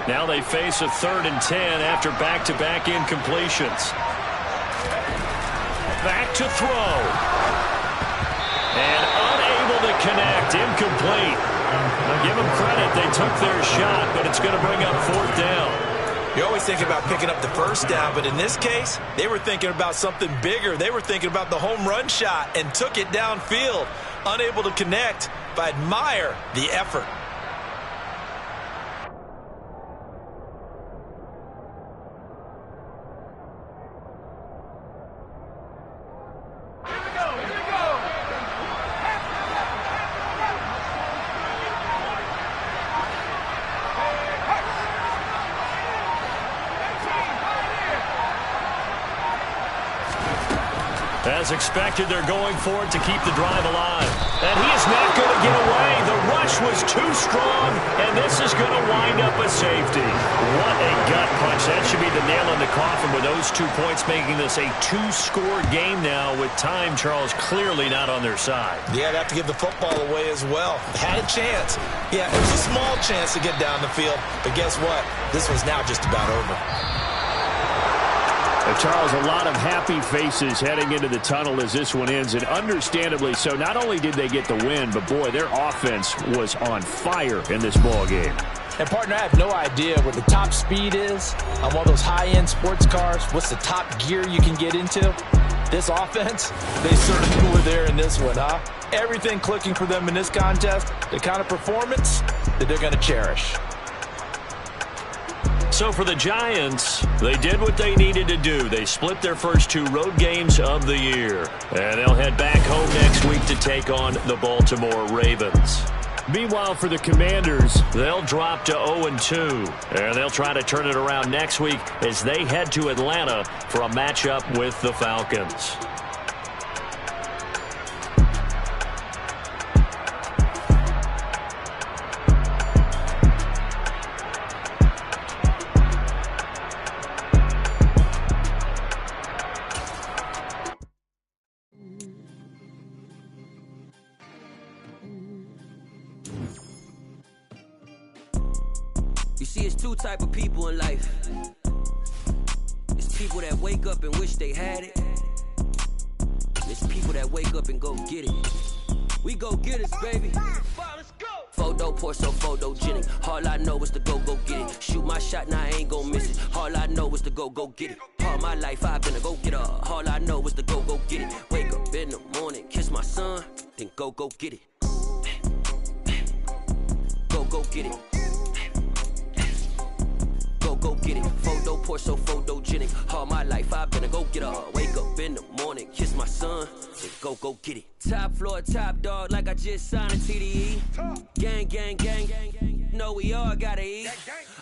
Now they face a 3rd and 10 after back-to-back incompletions. Back to throw. And unable to connect. Incomplete. Now give them credit. They took their shot, but it's going to bring up 4th down. You always think about picking up the first down, but in this case, they were thinking about something bigger. They were thinking about the home run shot and took it downfield. Unable to connect, but I admire the effort. As expected, they're going for it to keep the drive alive. And he is not going to get away. The rush was too strong, and this is going to wind up a safety. What a gut punch. That should be the nail in the coffin with those 2 points, making this a 2-score game now with time, Charles, clearly not on their side. Yeah, they'd have to give the football away as well. Had a chance. Yeah, it was a small chance to get down the field, but guess what? This one's now just about over. Charles, a lot of happy faces heading into the tunnel as this one ends, and understandably so. Not only did they get the win, but boy, their offense was on fire in this ball game. And partner, I have no idea what the top speed is on one of those high-end sports cars. What's the top gear you can get into? This offense, they certainly were there in this one, huh? Everything clicking for them in this contest, the kind of performance that they're going to cherish. So for the Giants, they did what they needed to do. They split their first 2 road games of the year. And they'll head back home next week to take on the Baltimore Ravens. Meanwhile, for the Commanders, they'll drop to 0-2. And they'll try to turn it around next week as they head to Atlanta for a matchup with the Falcons. Type of people in life. It's people that wake up and wish they had it. It's people that wake up and go get it. We go get it, baby. Photo pour so photogenic. All I know is to go get it. Shoot my shot, now I ain't gon' miss it. All I know is to go get it. All my life I've been a go getter. All I know is to go get it. Wake up in the morning, kiss my son, then go get it. Go get it. Go get it. Photo pour so photogenic. All my life I've been a go-getter. Wake up in the morning, kiss my son, then go get it. Top floor, top dog, like I just signed a TDE. Gang. Know we all gotta eat.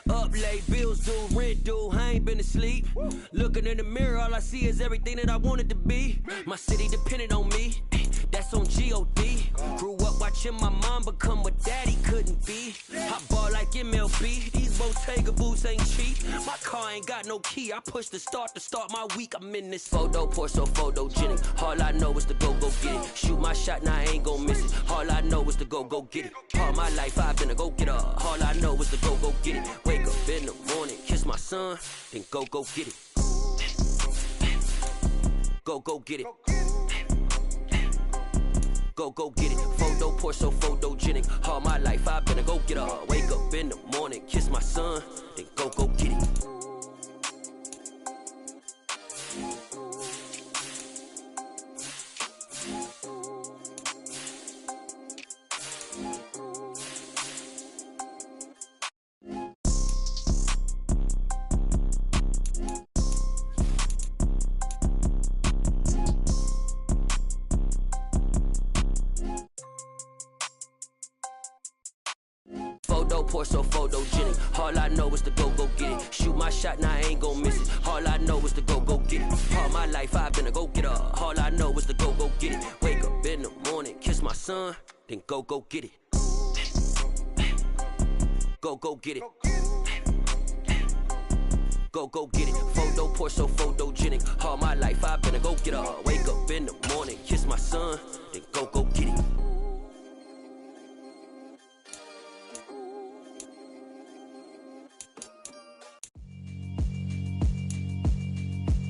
Up late, bills due, rent due, I ain't been asleep. Looking in the mirror, all I see is everything that I wanted to be. My city depended on me, that's on G.O.D. Grew up watching my mom become what daddy couldn't be. I ball like MLB, these Bottega boots ain't cheap. My car ain't got no key, I push the start to start my week. I'm in this photo pour so photogenic. All I know is to go get it. Shoot my shot, now I ain't gon' miss it. All I know is to go get it. All my life I've been a go-getter. All I know is to go get it. Wake up in the morning, kiss my son, then go get it. Go get it. Go get it. Photo pour so photogenic. All my life I've been a go-getter. Wake up in the morning, kiss my son, then go get it. Pour so photogenic. All I know is to go get it. Shoot my shot, now I ain't gon' miss it. All I know is to go get it. All my life I've been a go-getter. All I know is to go get it. Wake up in the morning, kiss my son, then go get it. Go get it. Go get it. Photo pour so photogenic. All my life I've been a go-getter. Wake up in the morning, kiss my son, then go get it.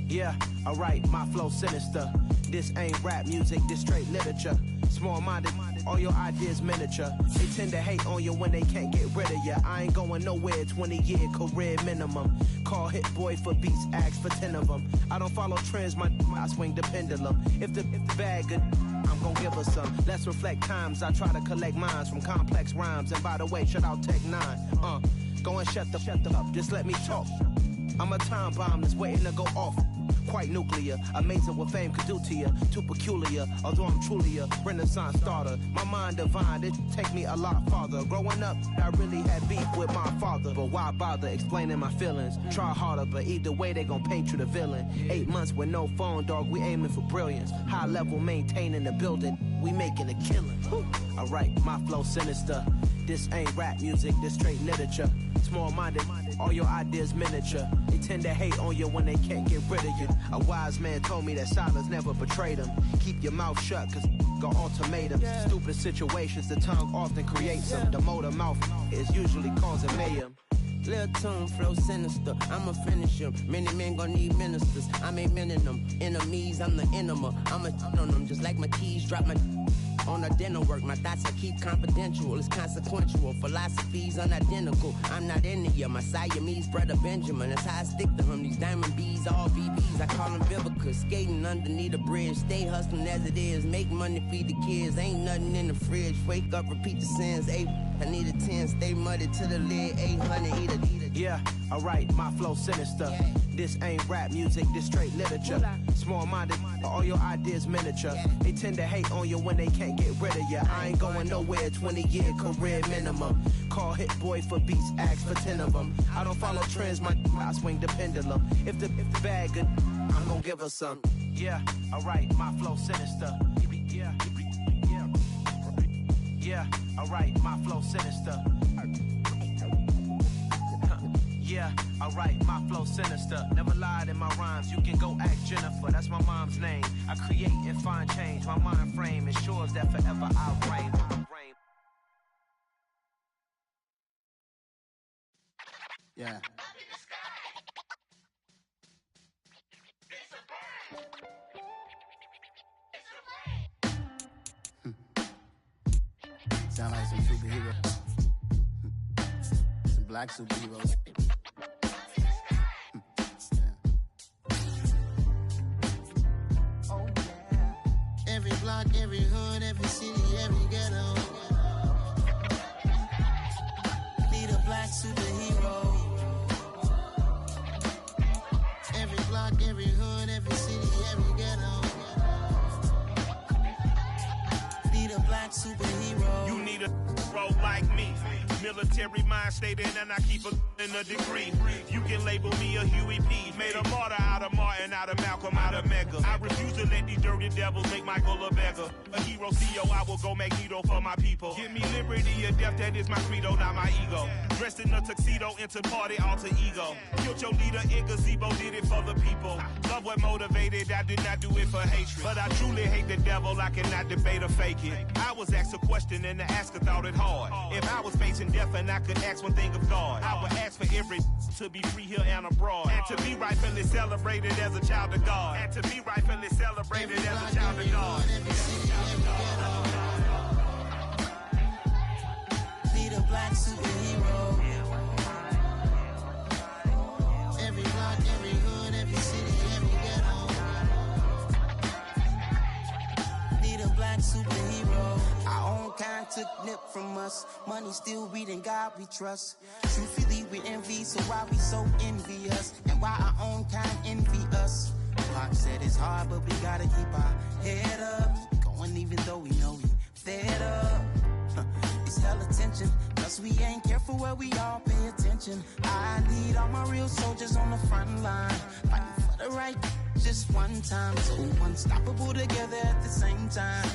Yeah, alright, my flow sinister. This ain't rap music, this straight literature. Small-minded, all your ideas miniature. They tend to hate on you when they can't get rid of you. I ain't going nowhere, 20-year career minimum. Call Hit Boy for beats, ask for 10 of them. I don't follow trends, I swing the pendulum. If the bag good, I'm gon' give her some. Let's reflect times, I try to collect minds from complex rhymes. And by the way, shout out Tech 9. Go and shut the up, just let me talk. I'm a time bomb that's waiting to go off. quite nuclear. Amazing what fame could do to you. Too peculiar, although I'm truly a Renaissance starter. My mind divine, it take me a lot farther. Growing up, I really had beef with my father. But why bother explaining my feelings? Try harder, but either way they gon' paint you the villain. 8 months with no phone, dog, we aiming for brilliance. High level, maintaining the building, we making a killing. Alright, my flow sinister. This ain't rap music, this straight literature. Small-minded, all your ideas miniature. They tend to hate on you when they can't get rid of you. A wise man told me that silence never betrayed him. Keep your mouth shut, cause got ultimatums. Stupid situations, the tongue often creates them. The motor mouth is usually causing mayhem. Lil' tune, flow sinister, I'ma finish him. Many men gon' need ministers, I'm aiming them. Enemies, I'm the enema. I'ma on them just like my keys, drop my on a dental work. My thoughts I keep confidential, it's consequential. Philosophies unidentical, I'm not into you. My Siamese brother Benjamin, that's how I stick to him. These diamond bees, all BBs, I call them Vivica. Skating underneath a bridge, stay hustling as it is. Make money, feed the kids, ain't nothing in the fridge. Wake up, repeat the sins, I need a 10, stay muddy to the lid, 800, eat a. Yeah, alright, my flow sinister. This ain't rap music, this straight literature. Small-minded, all your ideas miniature. They tend to hate on you when they can't get rid of you. I ain't going nowhere, 20-year career minimum. Call Hit Boy for beats, ask for 10 of them. I don't follow trends, I swing the pendulum. If the bag good, I'm gon' give her some. Yeah, alright, my flow sinister. Yeah, alright, my flow sinister. Yeah, alright, my flow sinister. Never lied in my rhymes, you can go ask Jennifer. That's my mom's name. I create and find change. My mind frame ensures that forever I'll reign. Yeah. Sound like some superheroes. Some black superheroes. Oh yeah. Every block, every hood, every city, every ghetto. Need a black superhero. Every block, every hood, every city, every ghetto. Need a black superhero. You need a bro like me. Military mind stated, and I keep in a degree. You can label me a Huey P. Made a martyr out of Martin, out of Malcolm, out of Mega. I refuse to let these dirty devils make Michael a beggar. A hero CEO, I will go Magneto for my people. Give me liberty or death, that is my credo, not my ego. Dressed in a tuxedo, into party, alter ego. Killed your leader, in gazebo, did it for the people. Love what motivated, I did not do it for hatred. But I truly hate the devil, I cannot debate or fake it. I was asked a question and the asker thought it hard. If I was facing death and I could ask one thing of God, I would ask for every to be free here and abroad, and to be rightfully celebrated as a child of God, and to be rightfully celebrated as a child of God. Need a black superhero. Every block, every hood, every city, every ghetto. Need a black superhero. Our own kind took nip from us. Money still reading God we trust. Truthfully we envy, so why we so envious? And why our own kind envy us? Pac said it's hard, but we gotta keep our head up. Going even though we know we fed up. It's hella tension, cause we ain't careful where we all pay attention. I need all my real soldiers on the front line, fighting for the right just one time, so unstoppable together at the same time.